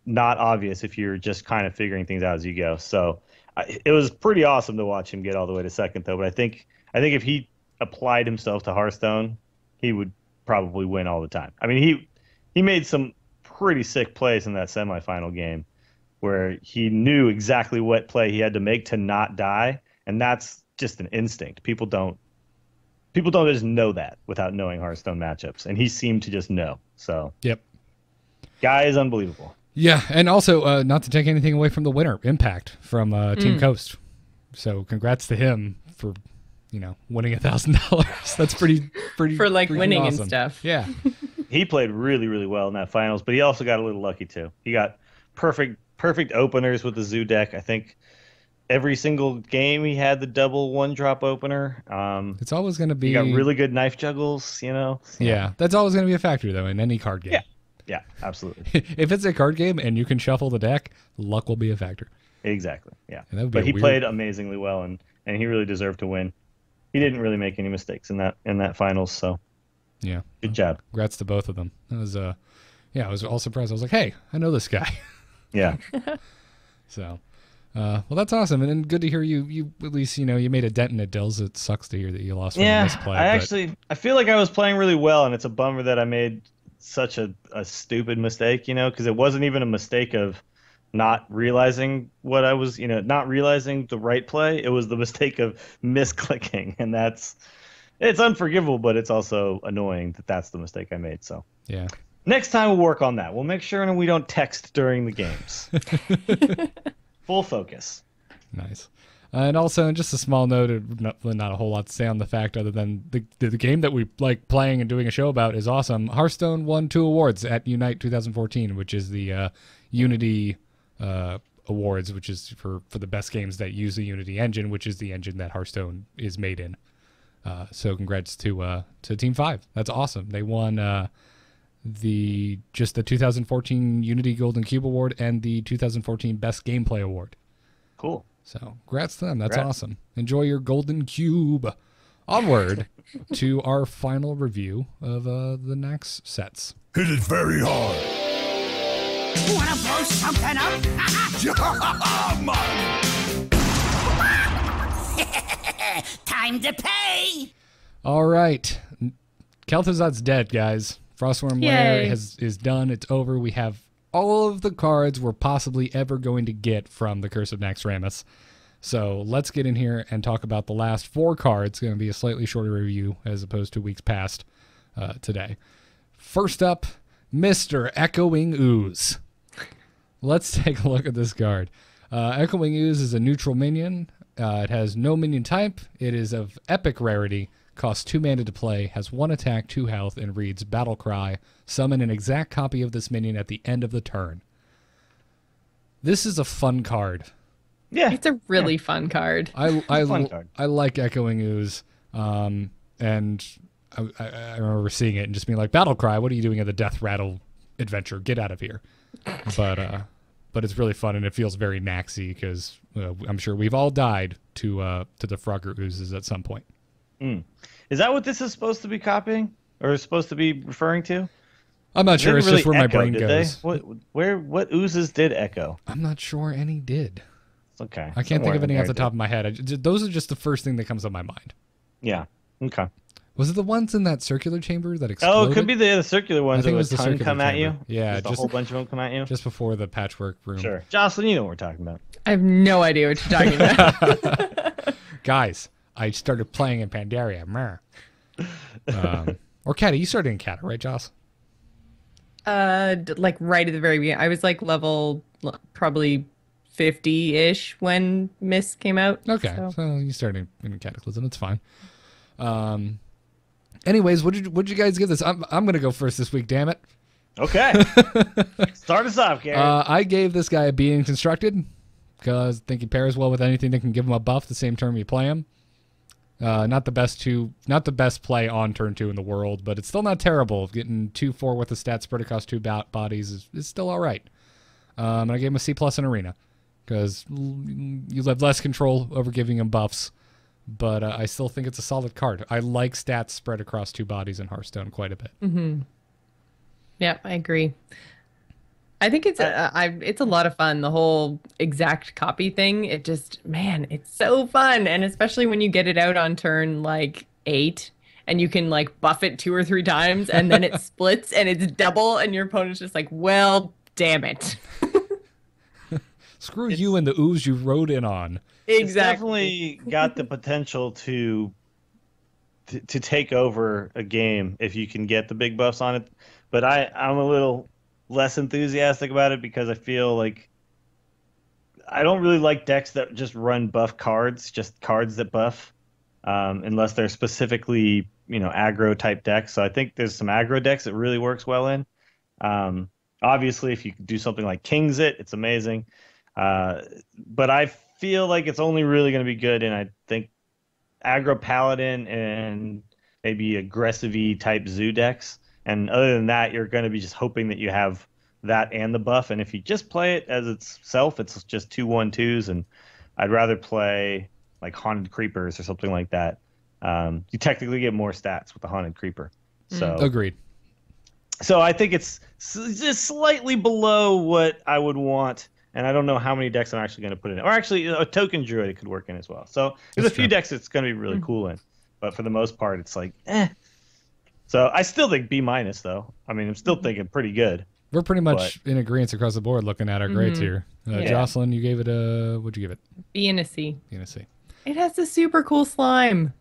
not obvious if you're just kind of figuring things out as you go. So it was pretty awesome to watch him get all the way to second, though. But I think if he applied himself to Hearthstone, he would probably win all the time. I mean, he made some pretty sick plays in that semifinal game where he knew exactly what play he had to make to not die, and that's just an instinct. People don't just know that without knowing Hearthstone matchups, and he seemed to just know. So, Yep. Guy is unbelievable. Yeah, and also, not to take anything away from the winner, Impact from Team Coast. So congrats to him for, winning $1,000. That's pretty for like winning awesome. and stuff. Yeah. He played really, really well in that finals, but he also got a little lucky too. He got perfect openers with the Zoo deck. I think every single game he had the double 1-drop opener. It's always going to be. He got really good knife juggles, Yeah, that's always going to be a factor though in any card game. Yeah. Yeah, absolutely. If it's a card game and you can shuffle the deck, luck will be a factor. Exactly. Yeah. But he played amazingly well, and he really deserved to win. He didn't really make any mistakes in that finals, so yeah, good job. Congrats to both of them. That was I was all surprised. I was like, hey, I know this guy. Yeah. So, well, that's awesome, and then good to hear you at least you made a dent in it, Dills. It sucks to hear that you lost from a misplay. I feel like I was playing really well, and it's a bummer that I made such a stupid mistake, because it wasn't even a mistake of not realizing what I was, not realizing the right play. It was the mistake of misclicking, and it's unforgivable, but it's also annoying that that's the mistake I made. So yeah, next time we'll work on that. We'll make sure we don't text during the games. Full focus. Nice. And also, just a small note, not a whole lot to say on the fact other than the game that we like playing and doing a show about is awesome. Hearthstone won 2 awards at Unite 2014, which is the Unity awards, which is for the best games that use the Unity engine, which is the engine that Hearthstone is made in. So congrats to Team 5. That's awesome. They won the 2014 Unity Golden Cube Award and the 2014 Best Gameplay Award. Cool. So, congrats to them. That's awesome. Enjoy your golden cube. Onward to our final review of the Nax sets. Hit it very hard. Wanna blow something up? Time to pay. All right. Kel'Thuzad's dead, guys. Frostwyrm Lair is done. It's over. We have all of the cards we're possibly ever going to get from the Curse of Naxxramas. So let's get in here and talk about the last 4 cards. It's going to be a slightly shorter review as opposed to weeks past today. First up, Mr. Echoing Ooze. Let's take a look at this card. Echoing Ooze is a neutral minion. It has no minion type. It is of epic rarity. Costs 2 mana to play, has 1 attack, 2 health, and reads Battle Cry. Summon an exact copy of this minion at the end of the turn. This is a fun card. Yeah, it's a really fun card. I like Echoing Ooze, and I remember seeing it and just being like, Battle Cry, what are you doing at the Death Rattle adventure? Get out of here. But it's really fun, and it feels very Naxy because I'm sure we've all died to the Frogger Oozes at some point. Is that what this is supposed to be copying or is supposed to be referring to? I'm not sure. It's really just where my echo, brain goes. What oozes did echo? I'm not sure any did. Okay. I can't think of any off the top of my head. Those are just the first thing that comes to my mind. Yeah. Okay. Was it the ones in that circular chamber that exploded? Oh, it could be the circular ones. I think it was a the ton circular come at chamber. you. Yeah, just a whole bunch of them come at you. Just before the patchwork room. Sure. Jocelyn, you know what we're talking about. I have no idea what you're talking about. Guys, I started playing in Pandaria. Or Cata. You started in Cata, right, Joss? Like right at the very beginning. I was like level probably 50-ish when Mist came out. Okay, so you started in Cataclysm. It's fine. Anyways, what did you guys give this? I'm gonna go first this week. Damn it. Okay. Start us off, Gary. I gave this guy a Being Constructed because I think he pairs well with anything that can give him a buff the same turn you play him. Not the best play on turn 2 in the world, but it's still not terrible. Getting 2/4 with the stat spread across 2 bodies is still all right. And I gave him a C+ in Arena because you have less control over giving him buffs, but I still think it's a solid card. I like stats spread across 2 bodies in Hearthstone quite a bit. Mm-hmm. Yeah, I agree. I think it's a lot of fun, the whole exact copy thing. It just, man, it's so fun. And especially when you get it out on turn like 8 and you can like buff it 2 or 3 times and then it splits and it's double and your opponent's just like, well, damn it. Screw you and the ooze you rode in on. Exactly. It's definitely got the potential to take over a game if you can get the big buffs on it. But I'm a little less enthusiastic about it because I feel like I don't really like decks that just run buff cards, just cards that buff, unless they're specifically, aggro type decks. So I think there's some aggro decks that really works well in. Obviously, if you do something like King's it's amazing. But I feel like it's only really going to be good in, I think, aggro paladin and maybe aggressive-y type zoo decks. And other than that, you're going to be just hoping that you have that and the buff. And if you just play it as itself, it's just 2/1/2s. And I'd rather play like Haunted Creepers or something like that. You technically get more stats with the Haunted Creeper. So Agreed. So I think it's just slightly below what I would want. And I don't know how many decks I'm actually going to put in. Or actually, a Token Druid it could work in as well. So there's a few decks it's going to be really cool in. But for the most part, it's like, eh. So I still think B-, though. I mean, I'm still thinking pretty good. We're pretty much in agreement across the board looking at our grades here. Jocelyn, you gave it a... What'd you give it? B and a C. B and a C. It has a super cool slime.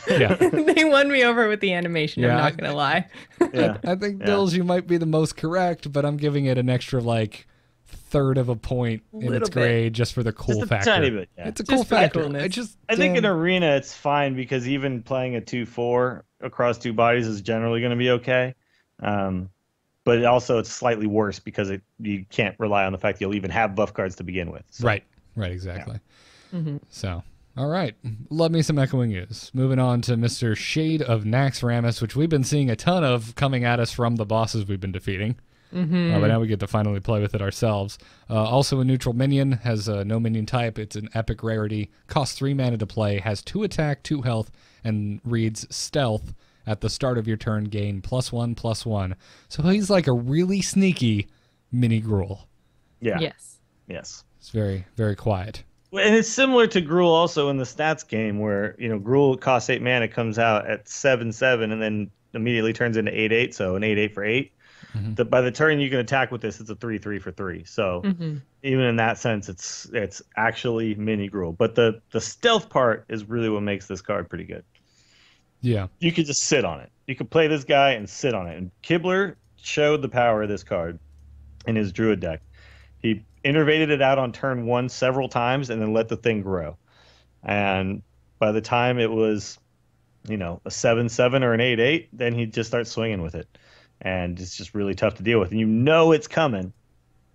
Yeah. They won me over with the animation, Yeah, I'm not going to lie. Yeah. I think, Dills, you might be the most correct, but I'm giving it an extra, like, third of a point in its grade just for the cool just a factor. tiny bit, yeah. It's a Just cool for the factor. coolness. I think in Arena it's fine because even playing a 2/4 across 2 bodies is generally going to be okay. But also it's slightly worse because you can't rely on the fact that you'll even have buff cards to begin with. So. Right, exactly. So, all right. Love me some Echoing Ooze. Moving on to Mr. Shade of Naxxramas, which we've been seeing a ton of coming at us from the bosses we've been defeating. But now we get to finally play with it ourselves. Also a neutral minion, has no minion type. It's an epic rarity. Costs 3 mana to play, has 2 attack, 2 health, and reads stealth. At the start of your turn, gain +1/+1. So he's like a really sneaky mini Gruul. Yeah. Yes. It's very, very quiet. And it's similar to Gruul also in the stats game where, Gruul costs 8 mana, comes out at 7/7, and then immediately turns into 8/8, so an 8/8 for 8. By the turn you can attack with this, it's a 3/3 for 3. So even in that sense, it's actually mini Gruul. But the stealth part is really what makes this card pretty good. Yeah. You could just sit on it. You could play this guy and sit on it. And Kibler showed the power of this card in his Druid deck. He innervated it out on turn 1 several times and then let the thing grow. And by the time it was, a 7/7 or an 8/8, then he'd just start swinging with it. And it's just really tough to deal with. And it's coming.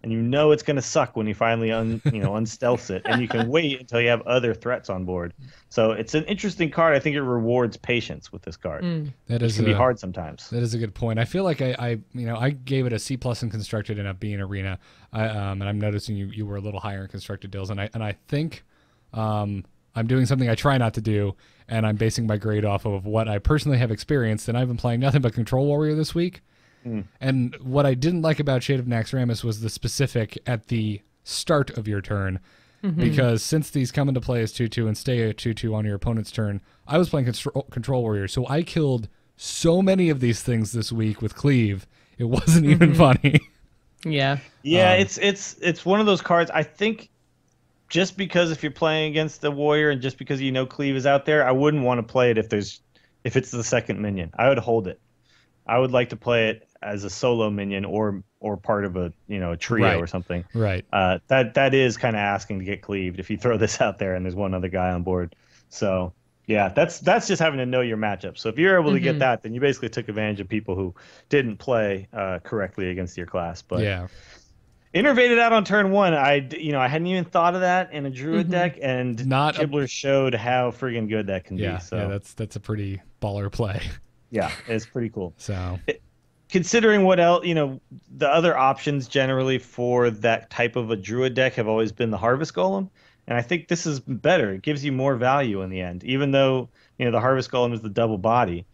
And it's going to suck when he finally unstealths it. And you can wait until you have other threats on board. So it's an interesting card. I think it rewards patience with this card. That can be hard sometimes. That is a good point. I feel like I gave it a C+ in Constructed and a B in Arena. And I'm noticing you were a little higher in Constructed, Dills. And I think I'm doing something I try not to do, and I'm basing my grade off of what I personally have experienced. And I've been playing nothing but Control Warrior this week. And what I didn't like about Shade of Naxxramas was the specific at the start of your turn. Because since these come into play as 2/2 and stay at 2/2 on your opponent's turn, I was playing Control Warrior, so I killed so many of these things this week with Cleave. It wasn't even funny. Yeah. Yeah, it's one of those cards. I think just because if you're playing against the Warrior and just because Cleave is out there, I wouldn't want to play it if it's the second minion. I would hold it. I would like to play it as a solo minion or part of a trio or something. Right. That is kind of asking to get cleaved if you throw this out there and there's one other guy on board. So yeah, that's just having to know your matchup. So if you're able to get that, then you basically took advantage of people who didn't play correctly against your class. But yeah. Innervated out on turn 1. I hadn't even thought of that in a Druid deck, and Kibler showed how friggin' good that can be. So yeah, that's a pretty baller play. Yeah, it's pretty cool. So considering what else, the other options generally for that type of a Druid deck have always been the Harvest Golem, and I think this is better. It gives you more value in the end, even though the Harvest Golem is the double body.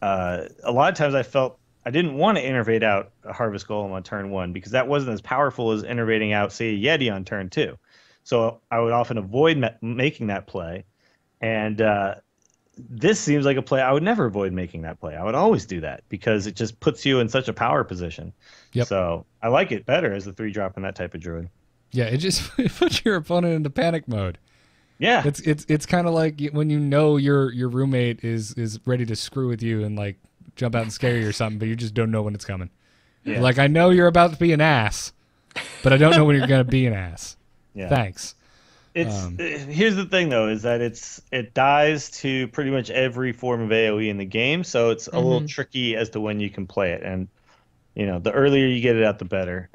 A lot of times I felt I didn't want to innervate out a Harvest Golem on turn 1 because that wasn't as powerful as innervating out, say, a Yeti on turn 2. So I would often avoid making that play, and this seems like a play I would never avoid making that play. I would always do that because it just puts you in such a power position. Yep. So I like it better as a 3-drop in that type of Druid. Yeah, it just puts your opponent into panic mode. Yeah. It's kind of like when your roommate is ready to screw with you and like jump out and scare you or something, but you just don't know when it's coming. Yeah. Like, I know you're about to be an ass, but I don't know when you're going to be an ass. Yeah. Thanks. Here's the thing though, is that it dies to pretty much every form of AoE in the game, so it's a little tricky as to when you can play it. And the earlier you get it out, the better.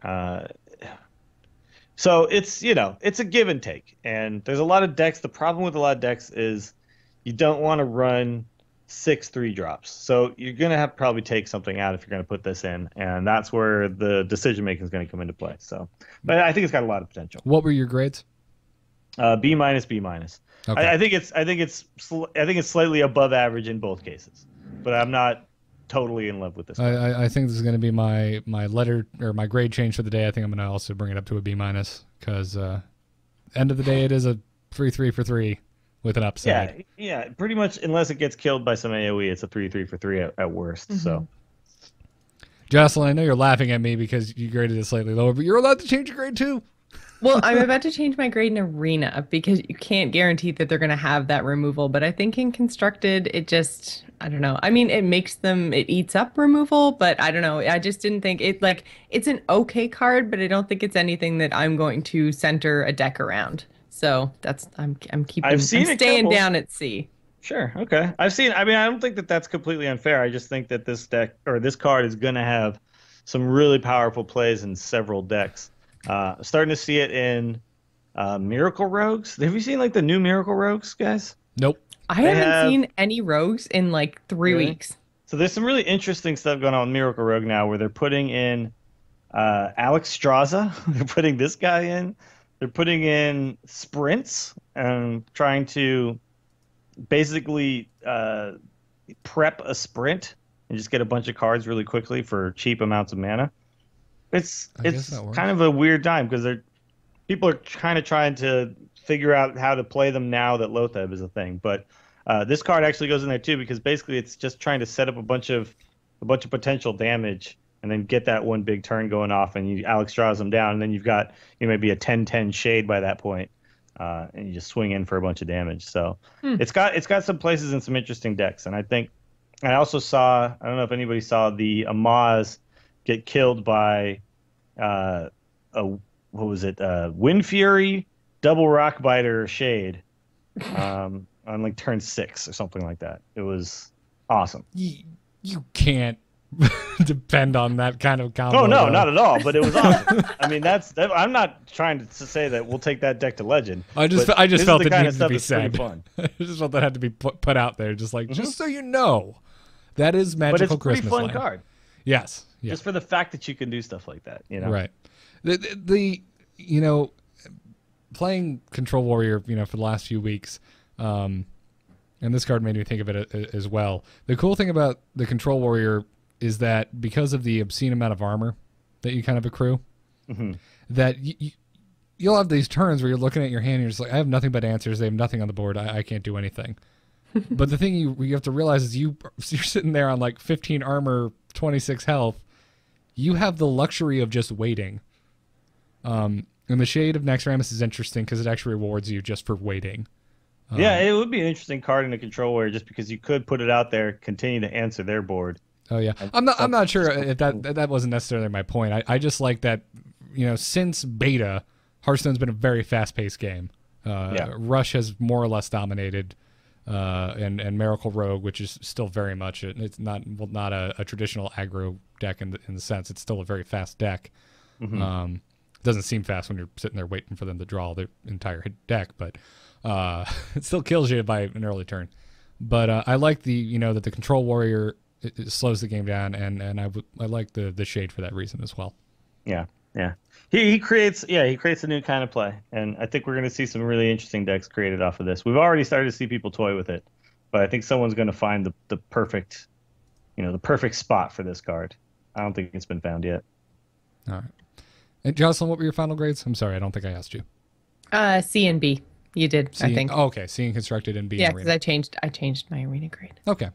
So it's a give and take. And there's a lot of decks. The problem with a lot of decks is you don't want to run 6 3-drops. So you're going to have to probably take something out if you're going to put this in. And that's where the decision making is going to come into play. So, but I think it's got a lot of potential. What were your grades? B minus, B minus. Okay. I think it's slightly above average in both cases, but I'm not totally in love with this. I think this is going to be my letter or my grade change for the day. I think I'm going to also bring it up to a B minus because end of the day it is a 3-3 for 3 with an upside. Yeah, pretty much unless it gets killed by some AOE, it's a 3-3 for 3 at worst. Mm-hmm. So, Jocelyn, I know you're laughing at me because you graded it slightly lower, but you're allowed to change your grade too. Well, I'm about to change my grade in Arena because you can't guarantee that they're going to have that removal. But I think in Constructed, I don't know. I mean, it eats up removal, but I don't know. I just didn't think it's an okay card, but I don't think it's anything that I'm going to center a deck around. So I'm staying down at C. Sure, okay. I don't think that that's completely unfair. I just think that this deck or this card is going to have some really powerful plays in several decks. Starting to see it in Miracle Rogues. Have you seen the new Miracle Rogues, guys? Nope. I haven't seen any rogues in 3 weeks. So there's some really interesting stuff going on with Miracle Rogue now where they're putting in Alex Straza. They're putting this guy in. They're putting in sprints and trying to basically prep a sprint and just get a bunch of cards really quickly for cheap amounts of mana. It's kind of a weird time because people are kind of trying to figure out how to play them now that Lotheb is a thing. But this card actually goes in there too because basically it's just trying to set up a bunch of potential damage and then get that one big turn going off and you Alex draws them down and then you've got maybe a 10-10 shade by that point, and you just swing in for a bunch of damage. So it's got some places and some interesting decks. And I also saw, I don't know if anybody saw the Amaz get killed by Wind Fury, Double Rockbiter, Shade on turn 6 or something like that. It was awesome. You can't depend on that kind of combo. Oh no, not at all. But it was awesome. I mean, I'm not trying to say that we'll take that deck to Legend. I just felt it needed to be said. Fun. I just felt that had to be put out there, just so you know, that is Magical Christmas But it's a pretty fun card. Yes. Yeah. Just for the fact that you can do stuff like that, Right. The playing Control Warrior, for the last few weeks, and this card made me think of it as well. The cool thing about the Control Warrior is that because of the obscene amount of armor that you kind of accrue, that you'll have these turns where you're looking at your hand and you're just like, I have nothing but answers. They have nothing on the board. I can't do anything. But the thing you have to realize is you're sitting there on 15 armor, 26 health. You have the luxury of just waiting. And the Shade of Naxxramas is interesting because it actually rewards you just for waiting. Yeah, it would be an interesting card in a Control Warrior just because you could put it out there, continue to answer their board. Oh yeah, I'm not sure if that wasn't necessarily my point. I just like that, since beta, Hearthstone's been a very fast-paced game. Rush has more or less dominated, and Miracle Rogue, which is still very much it's not a traditional aggro deck in the sense it's still a very fast deck. It doesn't seem fast when you're sitting there waiting for them to draw the entire deck, but it still kills you by an early turn. But I like that the Control Warrior it slows the game down, and I like the Shade for that reason as well. Yeah. He creates a new kind of play, and I think we're going to see some really interesting decks created off of this. We've already started to see people toy with it, but I think someone's going to find the perfect, the perfect spot for this card. I don't think it's been found yet. All right. And Jocelyn, what were your final grades? I'm sorry, I don't think I asked you. C and B. You did, I think. Oh, okay, C and Constructed and B. Yeah, because I changed my Arena grade. Okay.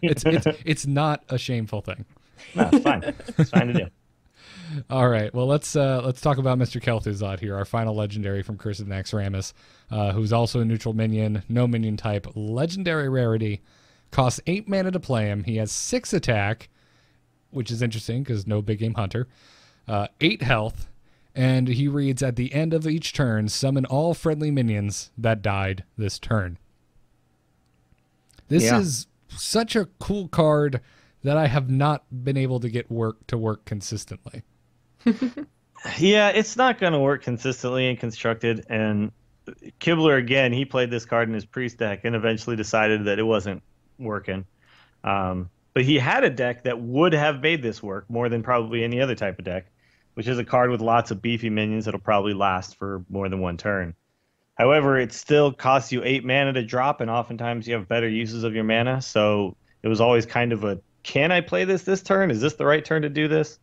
It's not a shameful thing. No, it's fine. It's fine to do. All right. Well, let's talk about Mr. Kel'Thuzad here, our final legendary from Curse of Naxxramas, who's also a neutral minion, no minion type, legendary rarity, costs 8 mana to play him. He has 6 attack, which is interesting because no big game hunter, 8 health, and he reads at the end of each turn, summon all friendly minions that died this turn. This is such a cool card that I have not been able to get to work consistently. Yeah, it's not going to work consistently in Constructed. And Kibler, again, he played this card in his Priest deck and eventually decided that it wasn't working. But he had a deck that would have made this work more than probably any other type of deck, which is a card with lots of beefy minions that'll probably last for more than one turn. However, it still costs you 8 mana to drop, and oftentimes you have better uses of your mana. So it was always kind of a, can I play this turn? Is this the right turn to do this?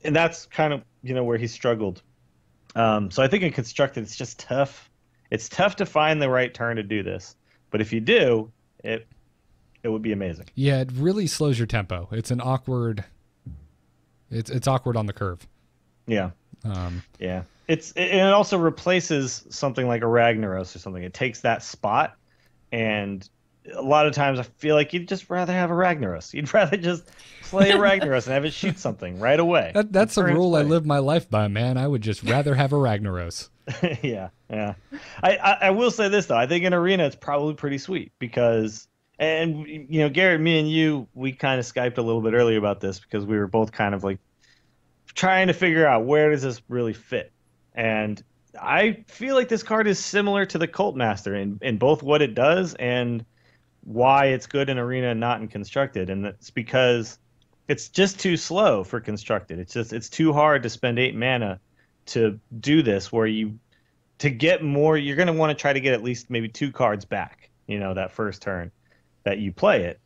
And that's kind of, where he struggled. So I think in Constructed, it's just tough. It's tough to find the right turn to do this. But if you do, it would be amazing. Yeah, it really slows your tempo. It's an awkward... It's awkward on the curve. Yeah. Yeah. It also replaces something like a Ragnaros or something. It takes that spot, and a lot of times I feel like you'd just rather have a Ragnaros. You'd rather just play a Ragnaros and have it shoot something right away. That's a rule I live my life by, man. I would just rather have a Ragnaros. Yeah. I will say this, though. I think in Arena it's probably pretty sweet because, and, Garrett, me and you, we kind of Skyped a little bit earlier about this because we were both kind of like trying to figure out where does this really fit. And I feel like this card is similar to the Cult Master in both what it does and why it's good in Arena and not in Constructed. And that's because it's just too slow for Constructed. It's too hard to spend 8 mana to do this, where to get more, you're going to want to try to get at least maybe 2 cards back, that first turn that you play it.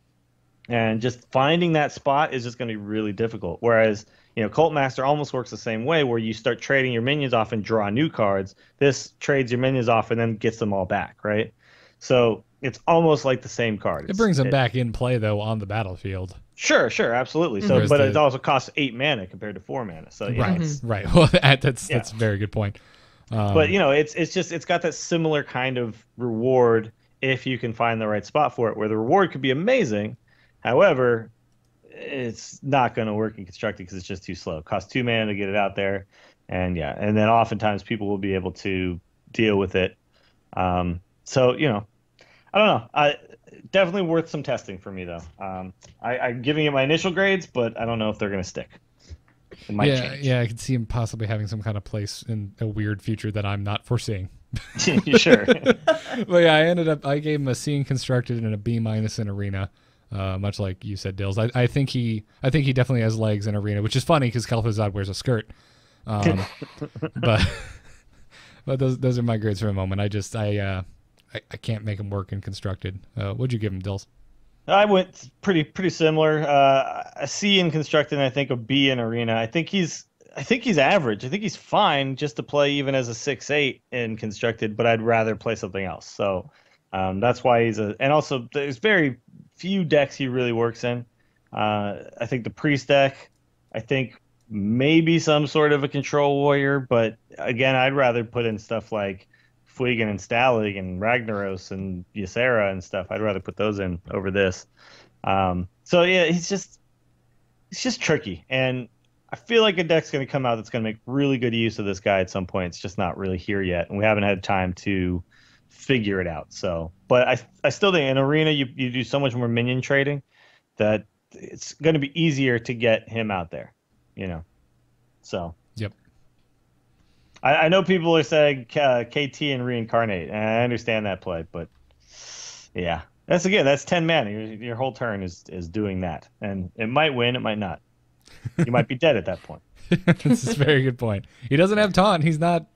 And just finding that spot is just going to be really difficult. Whereas, Cult Master almost works the same way, where you start trading your minions off and draw new cards. This trades your minions off and then gets them all back, right? So it's almost like the same card. It brings them back in play, though, on the battlefield. Sure, absolutely. So, but it also costs 8 mana compared to 4 mana. So right. Well, that's a very good point. But it's got that similar kind of reward if you can find the right spot for it, where the reward could be amazing. However, it's not going to work in Constructed because it's just too slow. It costs 2 mana to get it out there, and then oftentimes people will be able to deal with it. So I don't know. Definitely worth some testing for me though. I'm giving it my initial grades, but I don't know if they're going to stick. It might change. Yeah, I could see him possibly having some kind of place in a weird future that I'm not foreseeing. Sure. But yeah, I gave him a C in Constructed and a B- in Arena. Much like you said, Dills. I think he definitely has legs in Arena, which is funny because Kel'Thuzad wears a skirt. But those are my grades for a moment. I can't make him work in Constructed. What'd you give him, Dills? I went pretty similar. A C in Constructed, and I think a B in Arena. I think he's average. I think he's fine just to play even as a 6/8 in Constructed, but I'd rather play something else. So that's why and also there's very few decks he really works in. I think the Priest deck, I think maybe some sort of a Control Warrior, but again, I'd rather put in stuff like Fuigan and Stalag and Ragnaros and Ysera and stuff. I'd rather put those in over this. So yeah, he's just tricky, and I feel like a deck's going to come out that's going to make really good use of this guy at some point. It's just not really here yet, and we haven't had time to figure it out. So, but I still think in Arena you do so much more minion trading that it's going to be easier to get him out there, So. Yep. I know people are saying KT and Reincarnate, and I understand that play, but yeah, that's 10 mana. Your whole turn is doing that, and it might win, it might not. You might be dead at that point. This is a very good point. He doesn't have taunt. He's not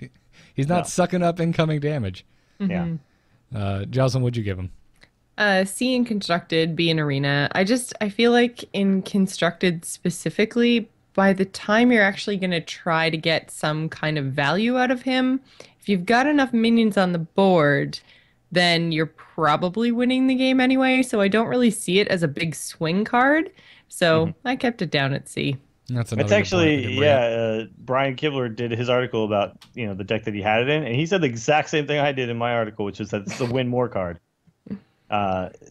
sucking up incoming damage. Mm-hmm. Yeah. Jocelyn, what'd you give him? C in Constructed, B in Arena. I feel like in Constructed specifically, by the time you're actually going to try to get some kind of value out of him, if you've got enough minions on the board, then you're probably winning the game anyway. So I don't really see it as a big swing card. So I kept it down at C. It's actually, Brian Kibler did his article about, the deck that he had it in, and he said the exact same thing I did in my article, which is that it's the win more card.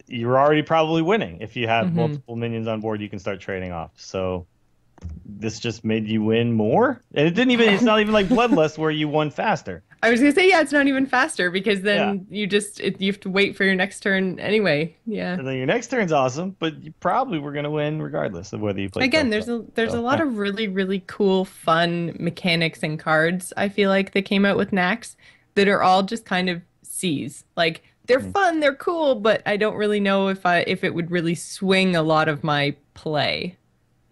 You're already probably winning. If you have multiple minions on board, you can start trading off. So this just made you win more? And it's not even like Bloodlust where you won faster. I was gonna say, yeah, it's not even faster because then you have to wait for your next turn anyway. Yeah. And then your next turn's awesome, but you probably were going to win regardless of whether you play. Again, there's a lot of really, really cool, fun mechanics and cards, I feel like, that came out with Nax that are all just kind of C's. Like, they're fun, they're cool, but I don't really know if it would really swing a lot of my play.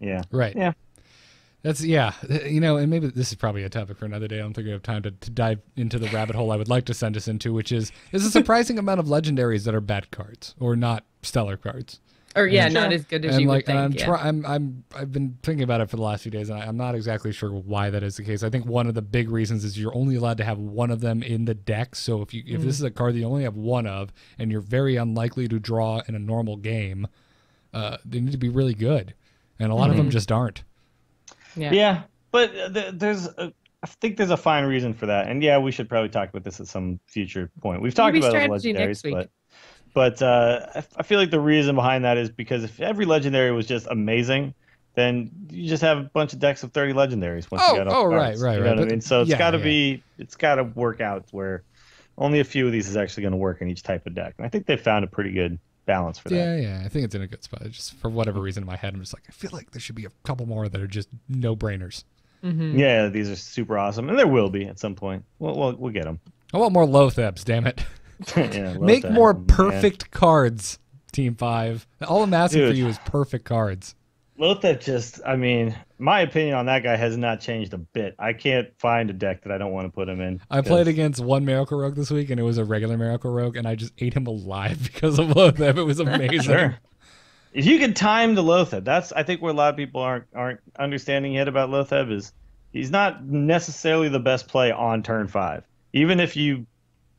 Yeah. Right. Yeah. That's, and maybe this is probably a topic for another day. I don't think we have time to dive into the rabbit hole I would like to send us into, which is there's a surprising amount of legendaries that are bad cards or not stellar cards. Or not as good as you would think. I've been thinking about it for the last few days, and I'm not exactly sure why that is the case. I think one of the big reasons is you're only allowed to have one of them in the deck. So if this is a card that you only have one of, and you're very unlikely to draw in a normal game, they need to be really good, and a lot of them just aren't. Yeah, but I think there's a fine reason for that, and we should probably talk about this at some future point. We've talked about the legendaries, but I feel like the reason behind that is because if every legendary was just amazing, then you just have a bunch of decks of 30 legendaries. Once you got all right. You know what I mean? So it's got to work out where only a few of these is actually going to work in each type of deck, and I think they found a pretty good balance for that. Yeah, I think it's in a good spot. Just for whatever reason in my head, I'm just like, I feel like there should be a couple more that are just no-brainers. Mm-hmm. Yeah, these are super awesome, and there will be at some point. We'll get them. I want more Lothebs, damn it. Make more perfect cards, Team 5. All I'm asking for you is perfect cards. Lotheb my opinion on that guy has not changed a bit. I can't find a deck that I don't want to put him in. I played against one Miracle Rogue this week, and it was a regular Miracle Rogue, and I just ate him alive because of Lotheb. It was amazing. Sure. If you can time the Lotheb, that's I think where a lot of people aren't understanding yet about Lotheb is he's not necessarily the best play on turn 5. Even if you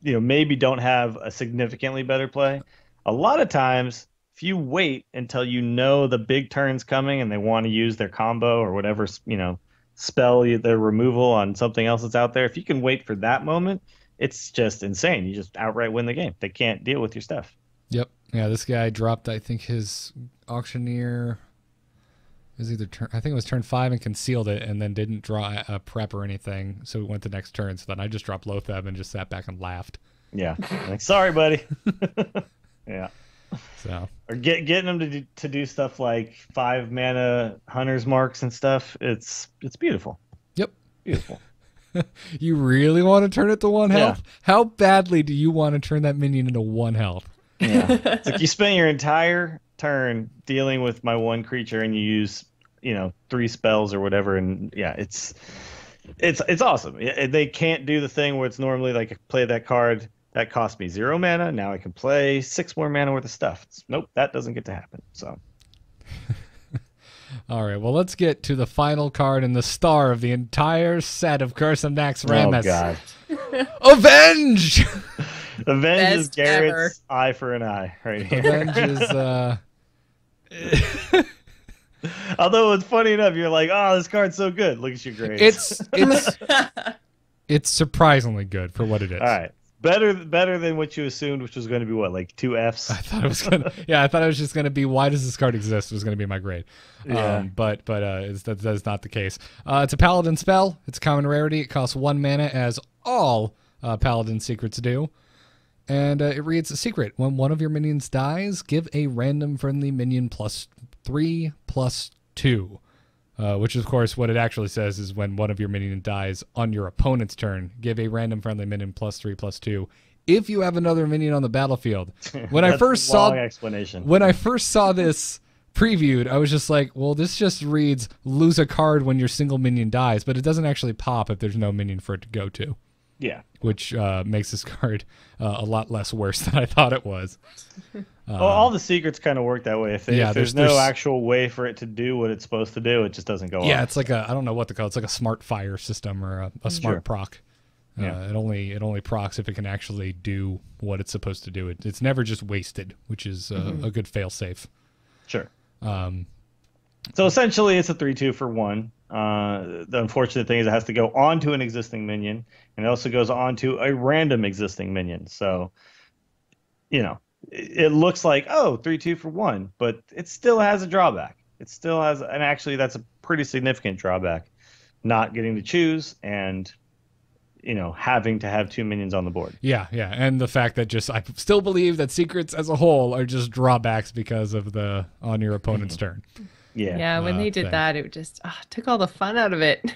maybe don't have a significantly better play, a lot of times if you wait until the big turn's coming and they want to use their combo or whatever, spell their removal on something else that's out there, if you can wait for that moment, it's just insane. You just outright win the game. They can't deal with your stuff. Yep. Yeah, this guy dropped, I think, his Auctioneer is I think it was turn 5 and concealed it and then didn't draw a prep or anything, so we went the next turn. So then I just dropped Lotheb and just sat back and laughed. Yeah. Like, sorry, buddy. Yeah. So or getting them to do stuff like 5 mana Hunter's Marks and stuff. It's beautiful. Yep. Beautiful. You really want to turn it to 1 health? Yeah. How badly do you want to turn that minion into 1 health? Yeah. It's like you spend your entire turn dealing with my 1 creature and you use 3 spells or whatever, and it's awesome. They can't do the thing where it's normally like play that card that cost me 0 mana. Now I can play 6 more mana worth of stuff. Nope, that doesn't get to happen. So, all right. Well, let's get to the final card and the star of the entire set of Curse of Naxxramas. Oh God! Avenge. Avenge is Garrett's eye for an eye right here. Avenge is. Although it's funny enough, you're like, oh, this card's so good. Look at your grades. It's surprisingly good for what it is. All right. Better than what you assumed, which was going to be what, like 2 Fs? I thought it was just going to be, why does this card exist? Was going to be my grade. Yeah. But that's not the case. It's a Paladin spell. It's a common rarity. It costs 1 mana, as all Paladin secrets do. And it reads, a secret. When one of your minions dies, give a random friendly minion +3/+2. Which, of course, what it actually says is when one of your minions dies on your opponent's turn, give a random friendly minion +3/+2 if you have another minion on the battlefield. When I first saw this previewed, I was just like, well, this just reads lose a card when your single minion dies, but it doesn't actually pop if there's no minion for it to go to. Yeah. Which makes this card a lot less worse than I thought it was. Well, all the secrets kind of work that way. If there's no actual way for it to do what it's supposed to do, it just doesn't go off. Yeah, it's like I don't know what to call it. It's like a smart fire system or a smart proc. It only procs if it can actually do what it's supposed to do. It's never just wasted, which is a good fail safe. Sure. So essentially, it's a 3/2 for 1. The unfortunate thing is it has to go onto an existing minion, and it also goes onto a random existing minion. So, it looks like 3/2 for 1, but it still has a drawback. It still has, and actually that's a pretty significant drawback, not getting to choose and having to have 2 minions on the board. Yeah, and the fact that I still believe that secrets as a whole are just drawbacks because of the on your opponent's turn. Yeah, when they did that, it just took all the fun out of it.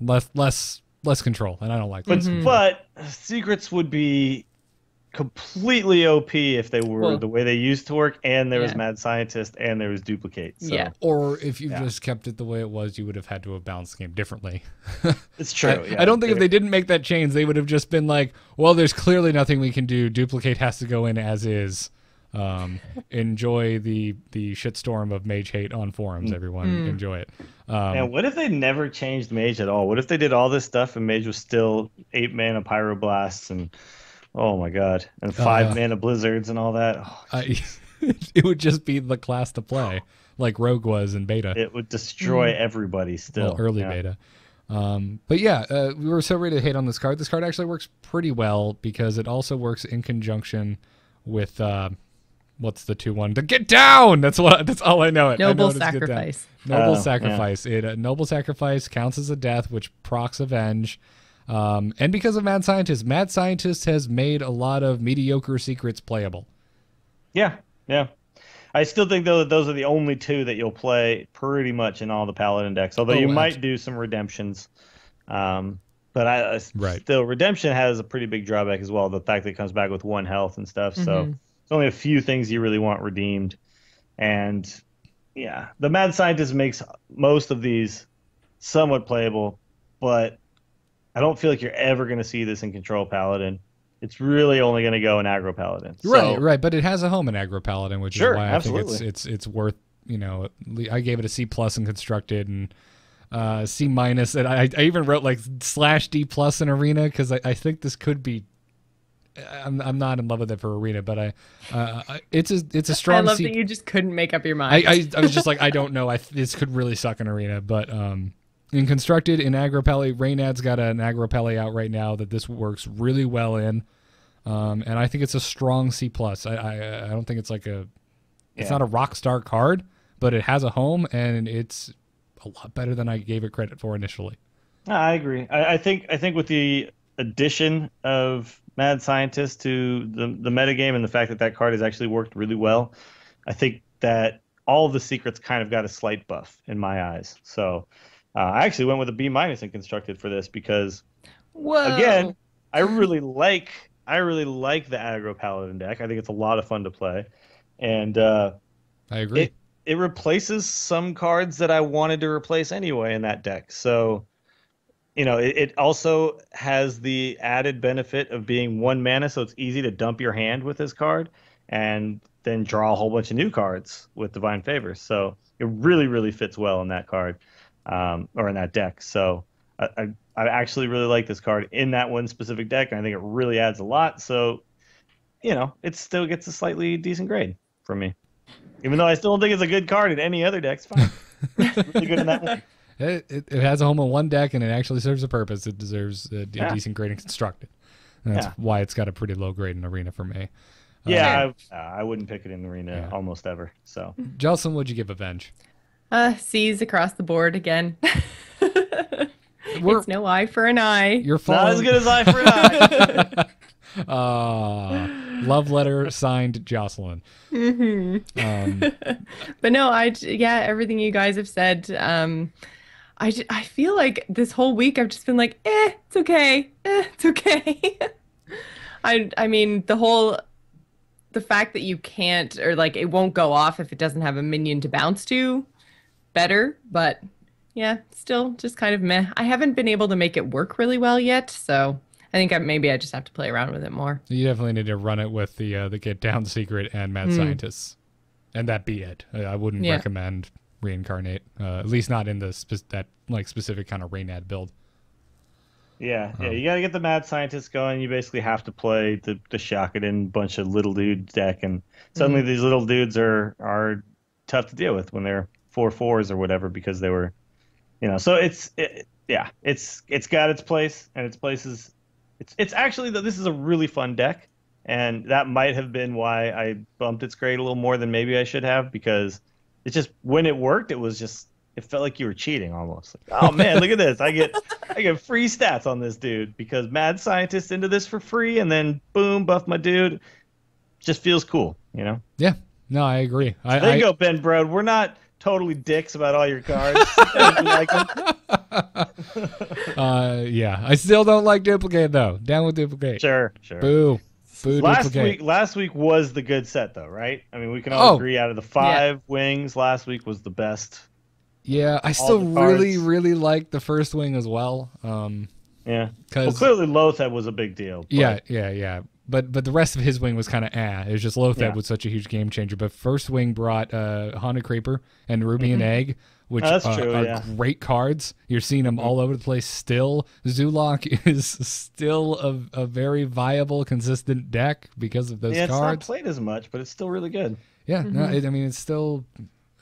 Less control, and I don't like that. But secrets would be completely OP if they were the way they used to work, and there was Mad Scientist, and there was Duplicate. So. Yeah. Or if you just kept it the way it was, you would have had to have balanced the game differently. It's true. I don't think if they didn't make that change, they would have just been like, well, there's clearly nothing we can do. Duplicate has to go in as is. Enjoy the shitstorm of mage hate on forums. Everyone enjoy it. And what if they never changed mage at all? What if they did all this stuff and mage was still 8 mana pyroblasts and oh my god, and 5 mana blizzards and all that? It would just be the class to play, like Rogue was in beta. It would destroy everybody still. Well, early beta. But yeah, we were so ready to hate on this card. This card actually works pretty well because it also works in conjunction with what's the 2/1? To get down. That's all I know it. Noble Sacrifice. Noble Sacrifice. It Noble Sacrifice counts as a death, which procs Avenge. And because of Mad Scientist has made a lot of mediocre secrets playable. Yeah. I still think though that those are the only 2 that you'll play pretty much in all the Paladin decks. Although you might do some redemptions. But still, redemption has a pretty big drawback as well. The fact that it comes back with 1 health and stuff. So there's only a few things you really want redeemed. And yeah, the Mad Scientist makes most of these somewhat playable, but I don't feel like you're ever going to see this in Control Paladin. It's really only going to go in Aggro Paladin. Right. But it has a home in Aggro Paladin, which is why I think it's worth. I gave it a C+ in Constructed and C-. And I even wrote like /D+ in Arena because I think this could be. I'm not in love with it for Arena, but it's a strong. I love that you just couldn't make up your mind. I was just like, I don't know. This could really suck in Arena, but in Constructed, in Aggro Pele, Raynad's got an Aggro Pele out right now that this works really well in, and I think it's a strong C+. I don't think it's like it's not a rock star card, but it has a home, and it's a lot better than I gave it credit for initially. I agree. I think with the addition of Mad Scientist to the metagame and the fact that card has actually worked really well, I think that all of the secrets kind of got a slight buff in my eyes. So I actually went with a B- in Constructed for this because, again, I really like the Aggro Paladin deck. I think it's a lot of fun to play, and I agree. It replaces some cards that I wanted to replace anyway in that deck. So. It also has the added benefit of being 1 mana, so it's easy to dump your hand with this card and then draw a whole bunch of new cards with Divine Favor. So it really, really fits well in that card, or in that deck. So I actually really like this card in that one specific deck, and I think it really adds a lot. So, it still gets a slightly decent grade from me. Even though I still don't think it's a good card in any other deck, it's fine. It's really good in that one. It has a home on 1 deck, and it actually serves a purpose. It deserves a decent grade in Constructed. And that's why it's got a pretty low grade in Arena for me. I wouldn't pick it in Arena almost ever. So, Jelson, what'd you give Avenge? C's across the board again. It's no eye for an eye. You're not as good as eye for an eye. Love letter signed Jocelyn. But no, everything you guys have said. I feel like this whole week I've just been like, it's okay. It's okay. I mean, the fact that you can't, or like it won't go off if it doesn't have a minion to bounce to, better, but yeah, still just kind of meh. I haven't been able to make it work really well yet, so I think maybe I just have to play around with it more. You definitely need to run it with the Get Down Secret and Mad Scientists, and that be it. I wouldn't recommend Reincarnate, at least not in that specific kind of Raynad build. Yeah, you got to get the Mad Scientist going. You basically have to play the Shakaden bunch of little dudes deck, and suddenly these little dudes are tough to deal with when they're 4/4s or whatever, because they were, So it's got its place, and its place is it's actually this is a really fun deck, and that might have been why I bumped its grade a little more than maybe I should have, because it's just when it worked, it was just it felt like you were cheating almost. Like, oh man, look at this! I get free stats on this dude because Mad Scientist into this for free, and then boom, buff my dude. Just feels cool, you know? Yeah. No, I agree. There you go, Ben Brode. We're not totally dicks about all your cards. Like yeah. I still don't like Duplicate though. Down with Duplicate. Sure. Boo. Last week was the good set though, right? I mean, we can all agree out of the 5 wings, last week was the best. Yeah, I still really like the first wing as well. Yeah. Well, clearly Lotheb was a big deal. But... Yeah. But the rest of his wing was kind of It was just Lotheb was such a huge game changer. But first wing brought Haunted Creeper and Ruby and Egg, which are great cards. You're seeing them all over the place still. Zulok is still a very viable, consistent deck because of those cards. It's not played as much, but it's still really good. Yeah, no, I mean, it's still...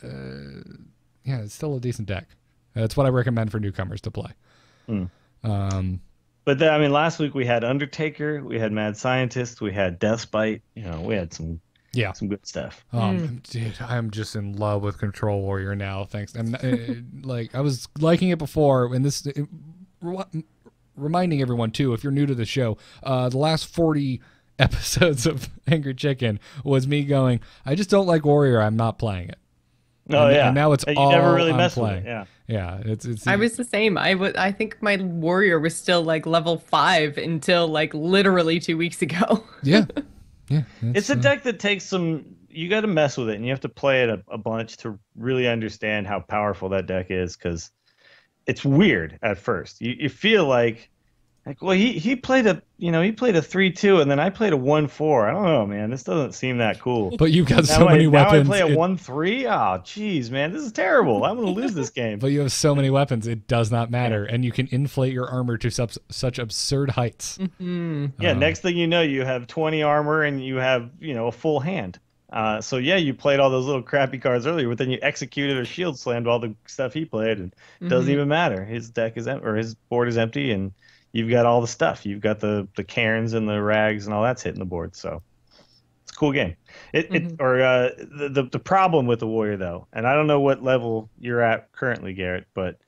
it's still a decent deck. That's what I recommend for newcomers to play. But then, I mean, last week we had Undertaker, we had Mad Scientist, we had Deathbite. You know, we had some good stuff. Dude, I'm just in love with Control Warrior now. Thanks. And like I was liking it before, and this reminding everyone too, if you're new to the show, the last 40 episodes of Angry Chicken was me going, I just don't like Warrior. I'm not playing it. And now it's all never really messed with it. Yeah, it's. I was the same. I think my Warrior was still like level 5 until like literally 2 weeks ago. Yeah. It's a deck that takes some. You got to mess with it, and you have to play it a bunch to really understand how powerful that deck is. Because it's weird at first. You feel like well, he played a 3-2, and then I played a 1-4. I don't know, man. This doesn't seem that cool. But you've got so many weapons. Now I play a 1-3. Oh, jeez, man, this is terrible. I'm gonna lose this game. But you have so many weapons, it does not matter, and you can inflate your armor to such absurd heights. Yeah. Next thing you know, you have 20 armor, and you have a full hand. So yeah, you played all those little crappy cards earlier, but then you executed or shield slammed all the stuff he played, and it doesn't even matter. His deck is his board is empty, and you've got all the stuff. You've got the Cairns and the Rags and all that's hitting the board. So it's a cool game. The problem with the Warrior though, and I don't know what level you're at currently, Garrett, but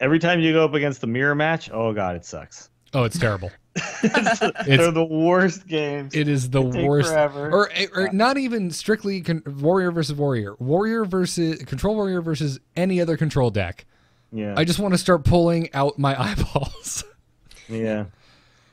every time you go up against the mirror match, oh god, it sucks. Oh, it's terrible. They're the worst games. It is the worst. Or not even strictly Warrior versus Warrior. Control Warrior versus any other control deck. Yeah. I just want to start pulling out my eyeballs. Yeah.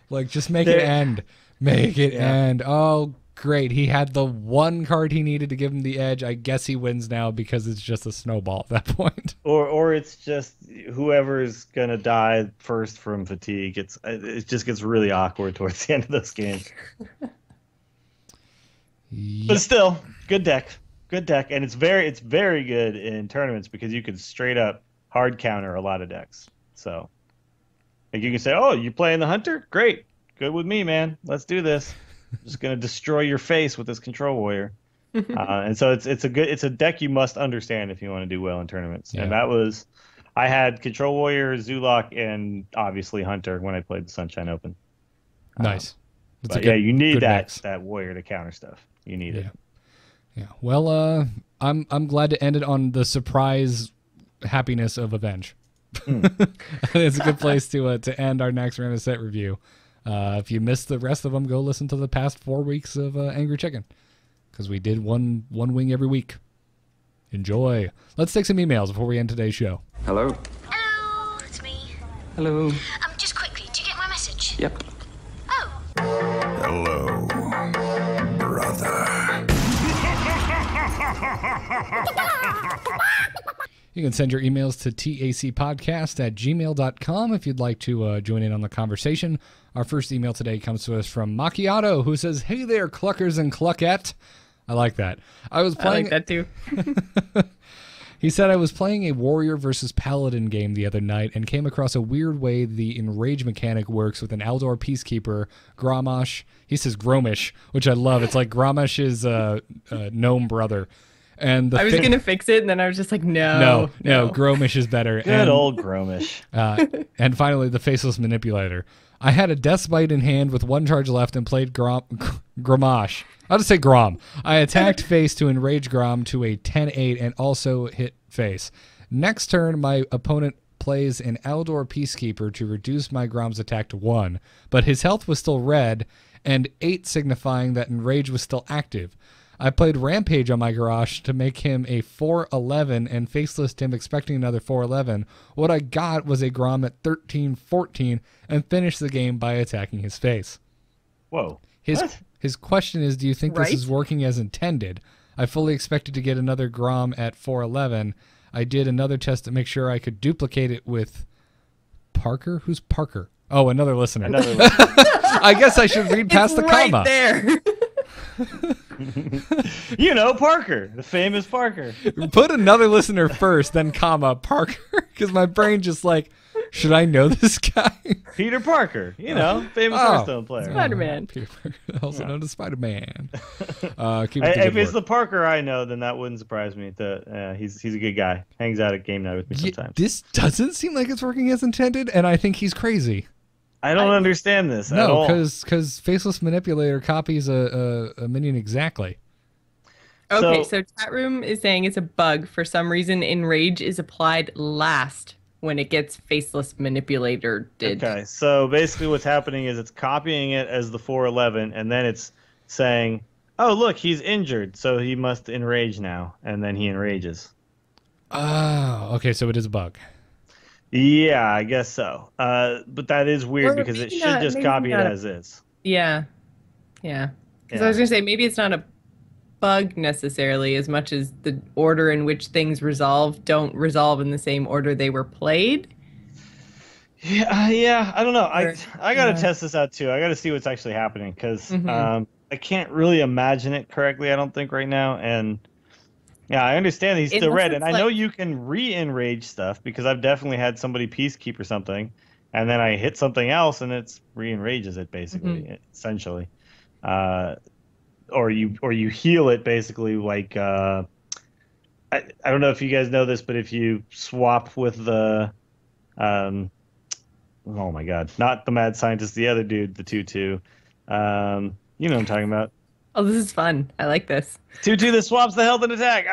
Like, just make it end. Make it end. Oh, great. He had the one card he needed to give him the edge. I guess he wins now because it's just a snowball at that point. Or it's just whoever's going to die first from fatigue. It just gets really awkward towards the end of those games. Yep. But still, good deck. Good deck. And it's very good in tournaments because you can straight up hard counter a lot of decks. So... like you can say, oh, you playing the Hunter? Great. Good with me, man. Let's do this. I'm just going to destroy your face with this Control Warrior. And so it's a deck you must understand if you want to do well in tournaments. Yeah. And I had Control Warrior, Zulok, and obviously Hunter when I played the Sunshine Open. Nice. You need that Warrior to counter stuff. You need it. Yeah. Well, I'm glad to end it on the surprise happiness of Avenge. It's a good place to end our Naxxramas set review. If you missed the rest of them, go listen to the past 4 weeks of Angry Chicken, because we did one wing every week. Enjoy. Let's take some emails before we end today's show. Hello. Hello, it's me. Hello. Just quickly, do you get my message? Yep. Oh. Hello, brother. You can send your emails to TACpodcast@gmail.com if you'd like to join in on the conversation. Our first email today comes to us from Macchiato, who says, "Hey there, Cluckers and Cluckette." I like that. I like that too. He said, I was playing a Warrior versus Paladin game the other night and came across a weird way the Enrage mechanic works with an Aldor Peacekeeper, Grommash. He says Gromish, which I love. It's like Grommash's gnome brother. And I was going to fix it, and then I was just like, no. Gromish is better. Good old Gromish. And finally, the Faceless Manipulator. I had a Deathbite in hand with 1 charge left and played Grommash. I'll just say Grom. I attacked face to enrage Grom to a 10-8 and also hit face. Next turn, my opponent plays an Eldor Peacekeeper to reduce my Grom's attack to 1, but his health was still red, and 8 signifying that Enrage was still active. I played Rampage on my Garrosh to make him a 4/11 and facelessed him expecting another 4/11. What I got was a Grom at 13/14 and finished the game by attacking his face. Whoa. His question is, do you think this is working as intended? I fully expected to get another Grom at 4/11. I did another test to make sure I could duplicate it with Parker. Who's Parker? Oh, another listener. I guess I should read past the comma. There. You know, Parker, the famous Parker. Put another listener first, then comma Parker, because my brain just like, should I know this guy? Peter Parker, you know, famous Hearthstone player. Spider-Man. Also known as Spider-Man. If it's the Parker I know, then that wouldn't surprise me. He's a good guy. Hangs out at game night with me sometimes. This doesn't seem like it's working as intended, and I think he's crazy. I don't understand this at all. No, because Faceless Manipulator copies a minion exactly. Okay, so chat room is saying it's a bug. For some reason, Enrage is applied last when it gets Faceless Manipulator did. Okay, so basically what's happening is it's copying it as the 4/11, and then it's saying, oh, look, he's injured, so he must enrage now, and then he enrages. Oh, okay, so it is a bug. Yeah, I guess so. But that is weird because it should just copy it as is. Yeah. Because I was going to say, maybe it's not a bug necessarily as much as the order in which things don't resolve in the same order they were played. Yeah, I don't know. I got to test this out too. I got to see what's actually happening because I can't really imagine it correctly, I don't think, right now. And yeah, I understand he's still red, and I know you can re-enrage stuff because I've definitely had somebody peacekeep or something, and then I hit something else, and it's re-enrages it basically, essentially, or you heal it basically like I don't know if you guys know this, but if you swap with the oh my god, not the mad scientist, the other dude, the 2/2, you know what I'm talking about. Oh, this is fun. I like this. 2/2 that swaps the health and attack.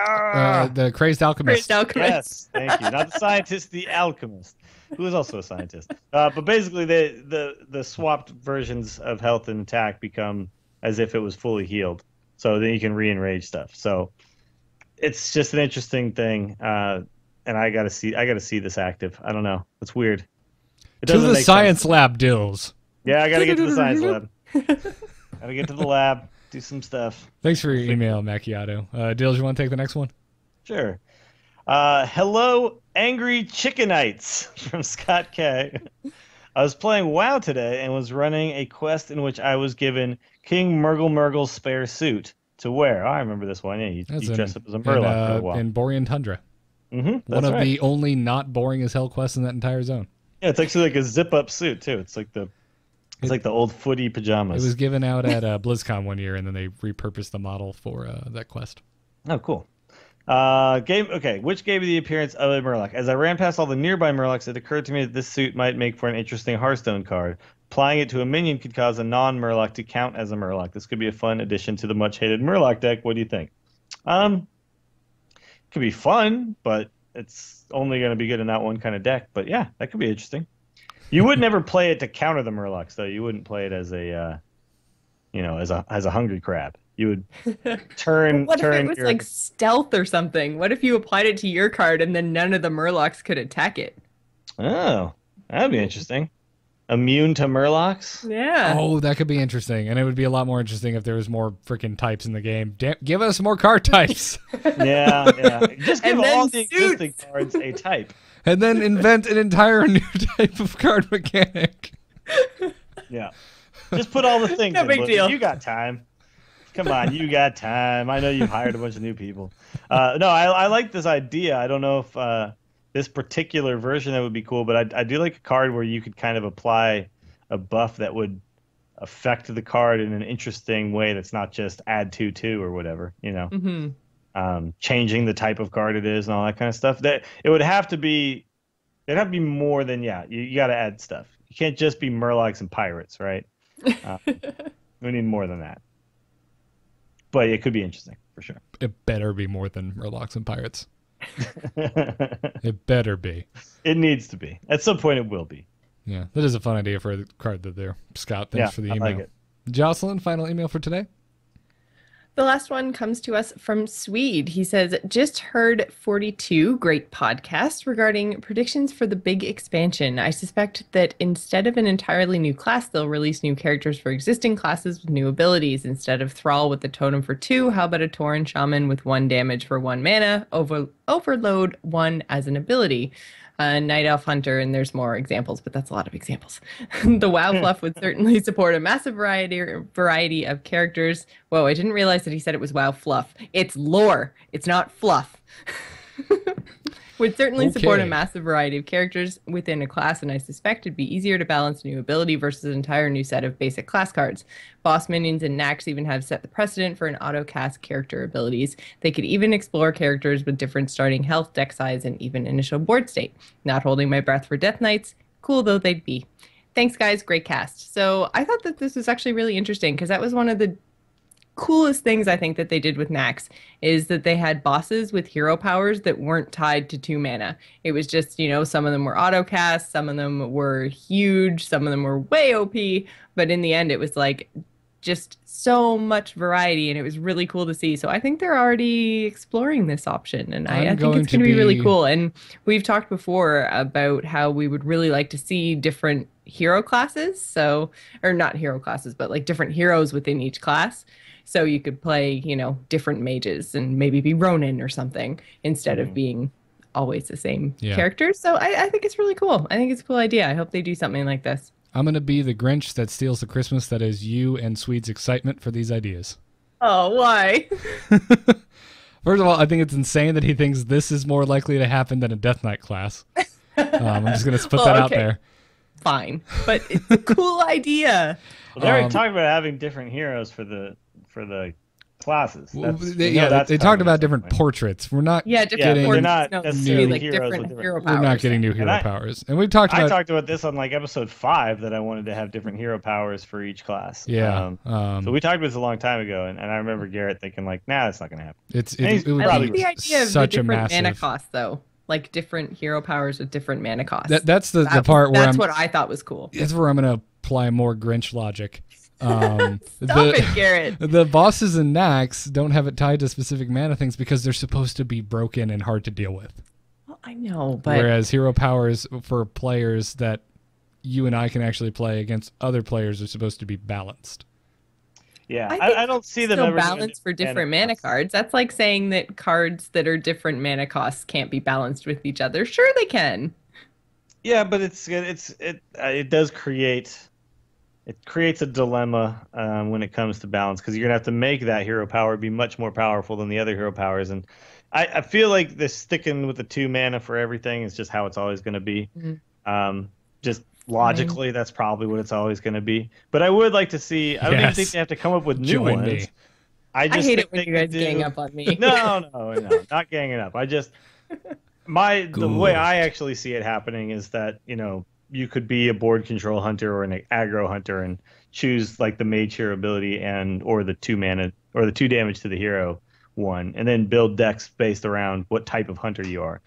The Crazed Alchemist. Yes, thank you. Not the scientist, the alchemist, who is also a scientist. But basically, the swapped versions of health and attack become as if it was fully healed. So then you can re-enrage stuff. So it's just an interesting thing, and I gotta see this active. I don't know. It's weird. It to the science lab, Dills. Yeah, I gotta get to the science lab. Gotta get to the lab. Do some stuff. Thanks for your email, Macchiato. Dills, you want to take the next one? Sure. Hello, Angry Chickenites from Scott K. I was playing WoW today and was running a quest in which I was given King Murgle's spare suit to wear. Oh, I remember this one. Yeah, you dress up as a Murloc for a while. In Borean Tundra. Mm-hmm, one of the only not boring as hell quests in that entire zone. Yeah, it's actually like a zip-up suit, too. It's like the old footy pajamas. It was given out at BlizzCon one year, and then they repurposed the model for that quest. Oh, cool. Which gave me the appearance of a Murloc? As I ran past all the nearby Murlocs, it occurred to me that this suit might make for an interesting Hearthstone card. Applying it to a minion could cause a non-Murloc to count as a Murloc. This could be a fun addition to the much-hated Murloc deck. What do you think? Could be fun, but it's only going to be good in that one kind of deck. But yeah, that could be interesting. You would never play it to counter the Murlocs, though. You wouldn't play it as a, as a hungry crab. You would turn. What if it was like stealth or something? What if you applied it to your card and then none of the Murlocs could attack it? Oh, that'd be interesting. Immune to Murlocs? Yeah. Oh, that could be interesting, and it would be a lot more interesting if there was more freaking types in the game. Give us more card types. Yeah. Just give all the existing cards a type. And then invent an entire new type of card mechanic. Yeah. Just put all the things no in. Big deal. You got time. Come on, you got time. I know you've hired a bunch of new people. No, I like this idea. I don't know if this particular version that would be cool, but I do like a card where you could kind of apply a buff that would affect the card in an interesting way that's not just add 2/2 or whatever, you know. Mm-hmm. Changing the type of card it is and all that kind of stuff. That it would have to be, it'd have to be more than you got to add stuff. You can't just be Murlocs and pirates, right? We need more than that. But it could be interesting for sure. It better be more than Murlocs and pirates. It better be. It needs to be. At some point, it will be. Yeah, that is a fun idea for a card that there. Scott, thanks for the email. I like it. Jocelyn, final email for today? The last one comes to us from Swede. He says, just heard 42, great podcast, regarding predictions for the big expansion. I suspect that instead of an entirely new class, they'll release new characters for existing classes with new abilities. Instead of Thrall with the totem for 2, how about a Tauren Shaman with 1 damage for 1 mana, Overload 1 as an ability? Night Elf Hunter, and there's more examples, but that's a lot of examples. The WoW fluff would certainly support a massive variety of characters. Whoa, I didn't realize that he said it was WoW fluff. It's lore. It's not fluff. Would certainly support a massive variety of characters within a class, and I suspect it'd be easier to balance a new ability versus an entire new set of basic class cards. Boss minions and Naxx even have set the precedent for an auto-cast character abilities. They could even explore characters with different starting health, deck size, and even initial board state. Not holding my breath for Death Knights. Cool though they'd be. Thanks, guys. Great cast. So I thought that this was actually really interesting because that was one of the coolest things I think that they did with Naxx is that they had bosses with hero powers that weren't tied to 2 mana. It was just, some of them were auto cast, some of them were huge, some of them were way OP, but in the end it was like just so much variety and it was really cool to see. So I think they're already exploring this option and I think it's going to be really cool. And we've talked before about how we would really like to see different hero classes. Or not hero classes, but like different heroes within each class. So you could play, different mages and maybe be Ronin or something instead of being always the same characters. So I think it's really cool. I think it's a cool idea. I hope they do something like this. I'm going to be the Grinch that steals the Christmas that is you and Swede's excitement for these ideas. Oh, why? First of all, I think it's insane that he thinks this is more likely to happen than a Death Knight class. I'm just going to put that out there. Fine. But it's a cool idea. Well, they already talked about having different heroes for the classes. They talked about different portraits. We're not different portraits. Not necessarily like different hero powers. We're not getting new hero powers. And we've talked about... I talked about this on like episode 5 that I wanted to have different hero powers for each class. Yeah. So we talked about this a long time ago, and I remember Garrett thinking like, nah, that's not going to happen. I like the idea of the different mana costs, though. Like different hero powers with different mana costs. That's the part where that's what I thought was cool. That's where I'm going to apply more Grinch logic. Stop it, Garrett. The bosses in Naxx don't have it tied to specific mana things because they're supposed to be broken and hard to deal with. Well, I know, but... Whereas hero powers for players that you and I can actually play against other players are supposed to be balanced. Yeah, I don't see them ever balanced for different mana cards. That's like saying that cards that are different mana costs can't be balanced with each other. Sure, they can. Yeah, but it does create... It creates a dilemma when it comes to balance because you're going to have to make that hero power be much more powerful than the other hero powers. And I feel like they're sticking with the 2 mana for everything. It's just how it's always going to be. Mm-hmm. Just logically, that's probably what it's always going to be. But I would like to see... I don't even think they have to come up with new ones. Me. I hate it when you guys gang up on me. No, not ganging up. The way I actually see it happening is that, you could be a board control hunter or an aggro hunter and choose like the mage hero ability or the 2 mana or the 2 damage to the hero one, and then build decks based around what type of hunter you are.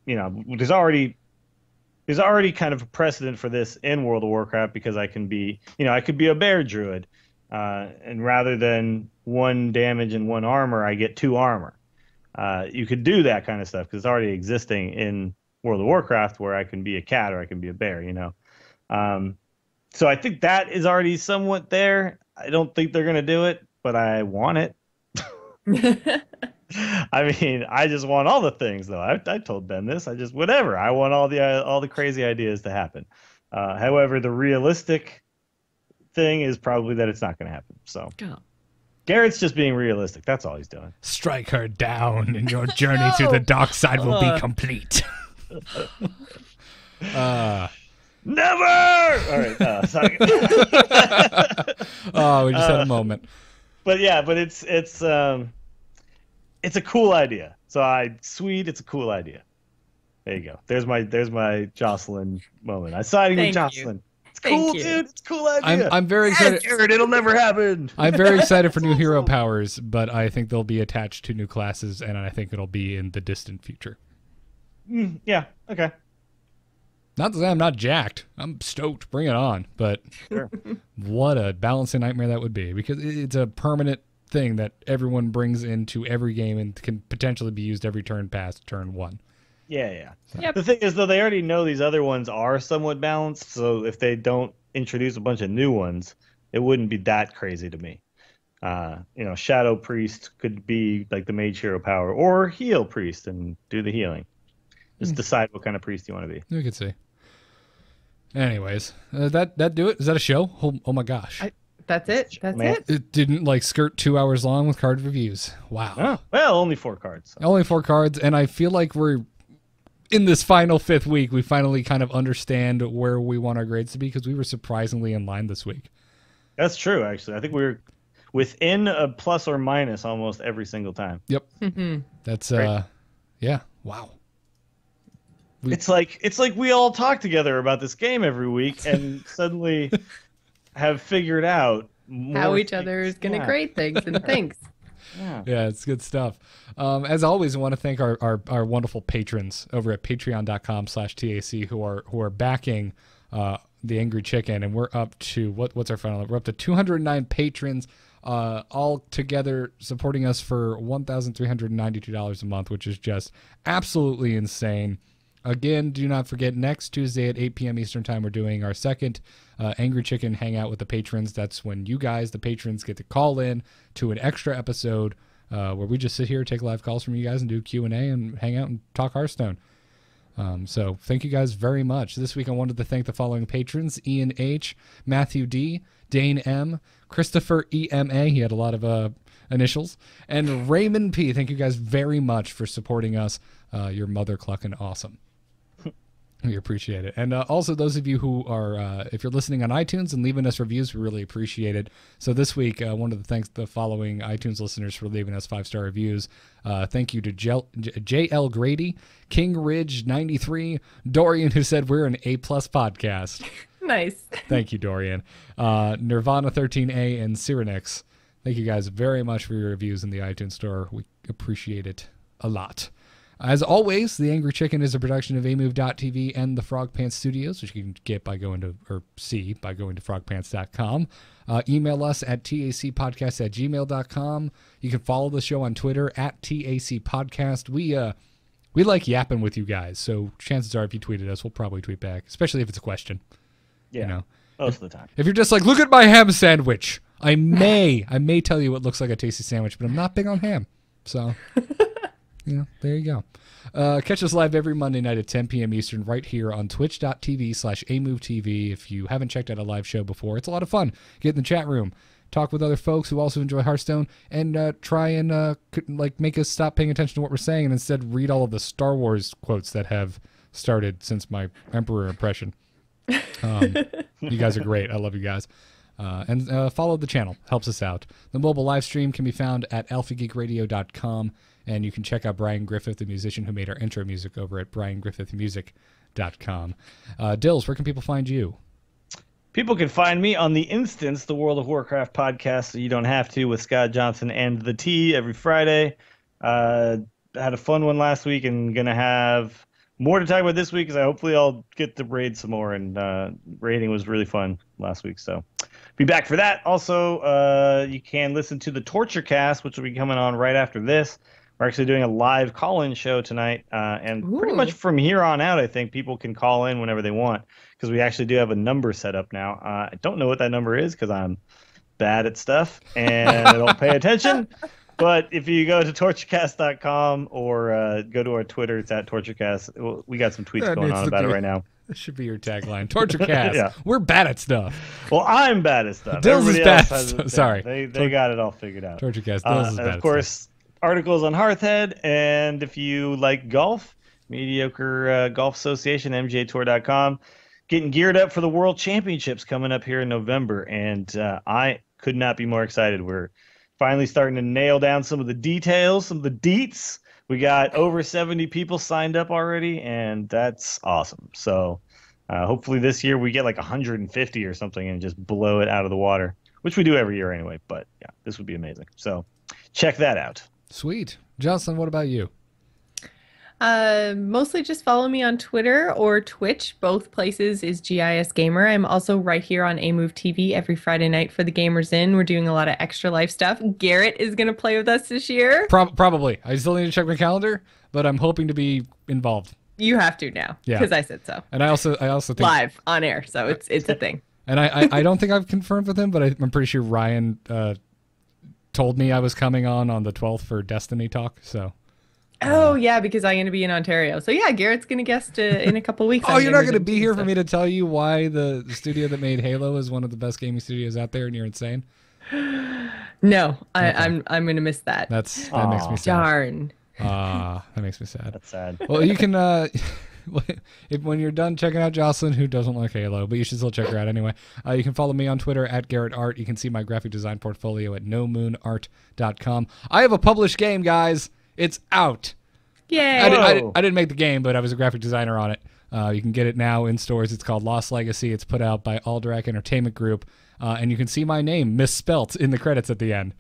There's already kind of a precedent for this in World of Warcraft because I can be, I could be a bear druid, and rather than 1 damage and 1 armor, I get 2 armor. You could do that kind of stuff because it's already existing in World of Warcraft where I can be a cat or I can be a bear, So I think that is already somewhat there. I don't think they're going to do it, but I want it. I mean, I just want all the things, though. I told Ben this. Whatever. I want all the crazy ideas to happen. However, the realistic thing is probably that it's not going to happen. So Garrett's just being realistic. That's all he's doing. Strike her down, and your journey through the dark side will be complete. Never. All right. Sorry. Oh, we just had a moment. But it's a cool idea. Sweet. It's a cool idea. There you go. There's my Jocelyn moment. I'm siding with Jocelyn. It's Thank cool, you. dude. It's a cool idea. I'm very excited. Jared, it'll never happen. I'm very excited for new hero powers, but I think they'll be attached to new classes, and I think it'll be in the distant future. Yeah. Okay. Not to say I'm not jacked. I'm stoked. Bring it on. But Sure. what a balancing nightmare that would be, because it's a permanent thing that everyone brings into every game and can potentially be used every turn past turn one. Yeah. Yep. The thing is, though, they already know these other ones are somewhat balanced, so if they don't introduce a bunch of new ones, it wouldn't be that crazy to me. Shadow Priest could be like the mage hero power, or Heal Priest and do the healing. Just decide what kind of priest you want to be. You could see. Anyways, that do it? Is that a show? Oh my gosh. That's it. That's Man. it. It didn't skirt 2 hours long with card reviews. Wow. Oh, well, only 4 cards. So. Only 4 cards, and I feel like we're in this final 5th week. We finally kind of understand where we want our grades to be, because we were surprisingly in line this week. That's true, actually. I think we were within a plus or minus almost every single time. Yep. That's yeah. Wow. It's like we all talk together about this game every week and suddenly have figured out How each other is going to grade things and things. Yeah, it's good stuff. As always, I want to thank our wonderful patrons over at patreon.com/TAC who are backing the Angry Chicken, and we're up to what's our final? We're up to 209 patrons, all together supporting us for $1,392 a month, which is just absolutely insane. Again, do not forget, next Tuesday at 8 p.m. Eastern Time, we're doing our second Angry Chicken Hangout with the patrons. That's when you guys, the patrons, get to call in to an extra episode where we just sit here, take live calls from you guys, and do Q&A and hang out and talk Hearthstone. So thank you guys very much. This week I wanted to thank the following patrons: Ian H., Matthew D., Dane M., Christopher EMA, he had a lot of initials, and Raymond P. Thank you guys very much for supporting us. You're mother clucking awesome. We appreciate it. And also those of you who are, if you're listening on iTunes and leaving us reviews, we really appreciate it. So this week, I wanted to thank the following iTunes listeners for leaving us 5-star reviews. Thank you to JL Grady, King Ridge 93, Dorian, who said we're an A+ podcast. Nice. Thank you, Dorian. Nirvana 13A and Cyrenix. Thank you guys very much for your reviews in the iTunes store. We appreciate it a lot. As always, The Angry Chicken is a production of amove.tv and the Frog Pants Studios, which you can get by going to, or see by going to frogpants.com. Email us at tacpodcast@gmail.com. You can follow the show on Twitter at TACpodcast. We like yapping with you guys, so chances are if you tweeted us, we'll probably tweet back, especially if it's a question. Yeah, most of the time. If you're just like, look at my ham sandwich, I may tell you it looks like a tasty sandwich, but I'm not big on ham, so... there you go. Catch us live every Monday night at 10 p.m. Eastern right here on twitch.tv/amovetv. If you haven't checked out a live show before, it's a lot of fun. Get in the chat room, talk with other folks who also enjoy Hearthstone, and try and make us stop paying attention to what we're saying and instead read all of the Star Wars quotes that have started since my Emperor impression. You guys are great. I love you guys. And follow the channel. Helps us out. The mobile live stream can be found at alphageekradio.com. And you can check out Brian Griffith, the musician who made our intro music, over at briangriffithmusic.com. Dills, where can people find you? People can find me on the Instance, the World of Warcraft podcast, so you don't have to, with Scott Johnson and the T every Friday. Had a fun one last week and going to have more to talk about this week, because hopefully I'll get to raid some more. And raiding was really fun last week, so be back for that. Also, you can listen to the Torture Cast, which will be coming on right after this. We're actually doing a live call-in show tonight, and pretty much from here on out, I think people can call in whenever they want, because we actually do have a number set up now. I don't know what that number is because I'm bad at stuff and I don't pay attention. But if you go to torturecast.com or go to our Twitter, it's at torturecast. We got some tweets going on about it right now. That should be your tagline. Torturecast. Yeah. We're bad at stuff. Well, I'm bad at stuff. Dills is Everybody else bad. has it. Sorry. They got it all figured out. Torturecast. Dills is bad and at of course, stuff. articles on Hearthhead, and if you like golf, Mediocre Golf Association, MJTour.com, getting geared up for the World Championships coming up here in November, and I could not be more excited. We're finally starting to nail down some of the details, some of the deets. We got over 70 people signed up already, and that's awesome. So Hopefully this year we get like 150 or something and just blow it out of the water, which we do every year anyway. But yeah, this would be amazing. So check that out. Sweet. Jocelyn, what about you? Mostly just follow me on Twitter or Twitch. Both places is GIS Gamer. I'm also right here on A-Move TV every Friday night for the Gamers Inn. We're doing a lot of extra life stuff. Garrett is going to play with us this year. Probably. I still need to check my calendar, but I'm hoping to be involved. You have to now, because I said so. And I also think live on air, so it's a thing. And I don't think I've confirmed with him, but I'm pretty sure Ryan told me I was coming on the 12th for Destiny talk. So. Oh yeah, because I'm going to be in Ontario. So yeah, Garrett's going to guest in a couple weeks. Oh, you're not going to be here for me to tell you why the studio that made Halo is one of the best gaming studios out there, and you're insane. No, I'm going to miss that. That makes me sad. Darn. That makes me sad. That's sad. Well, you can when you're done checking out Jocelyn, who doesn't like Halo, but you should still check her out anyway. You can follow me on Twitter at GarrettArt. You can see my graphic design portfolio at nomoonart.com. I have a published game, guys. It's out. Yay! I didn't make the game, but I was a graphic designer on it. You can get it now in stores. It's called Lost Legacy. It's put out by Alderac Entertainment Group, and you can see my name misspelt in the credits at the end.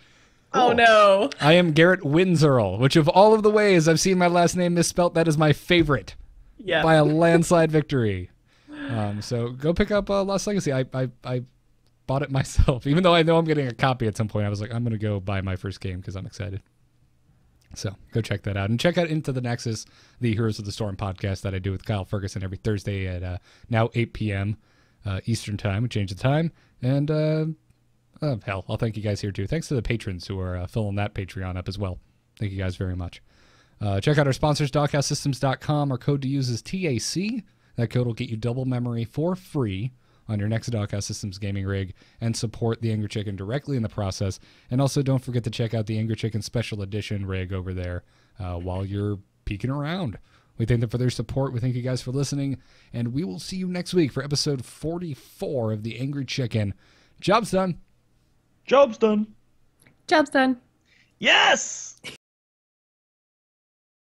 Oh no! I am Garrett Winsearl, which of all of the ways I've seen my last name misspelt, that is my favorite. Yeah. By a landslide victory. So go pick up Lost Legacy. I bought it myself, even though I know I'm getting a copy at some point. I was like, I'm going to go buy my first game because I'm excited. So go check that out. And check out Into the Nexus, the Heroes of the Storm podcast that I do with Kyle Ferguson every Thursday at now 8 p.m. Eastern time. We changed the time. And hell, I'll thank you guys here too. Thanks to the patrons who are filling that Patreon up as well. Thank you guys very much. Check out our sponsors, doghouse-systems.com. Our code to use is TAC. That code will get you double memory for free on your next Doghouse Systems gaming rig and support the Angry Chicken directly in the process. And also don't forget to check out the Angry Chicken Special Edition rig over there while you're peeking around. We thank them for their support. We thank you guys for listening. And we will see you next week for episode 44 of the Angry Chicken. Job's done. Job's done. Job's done. Yes!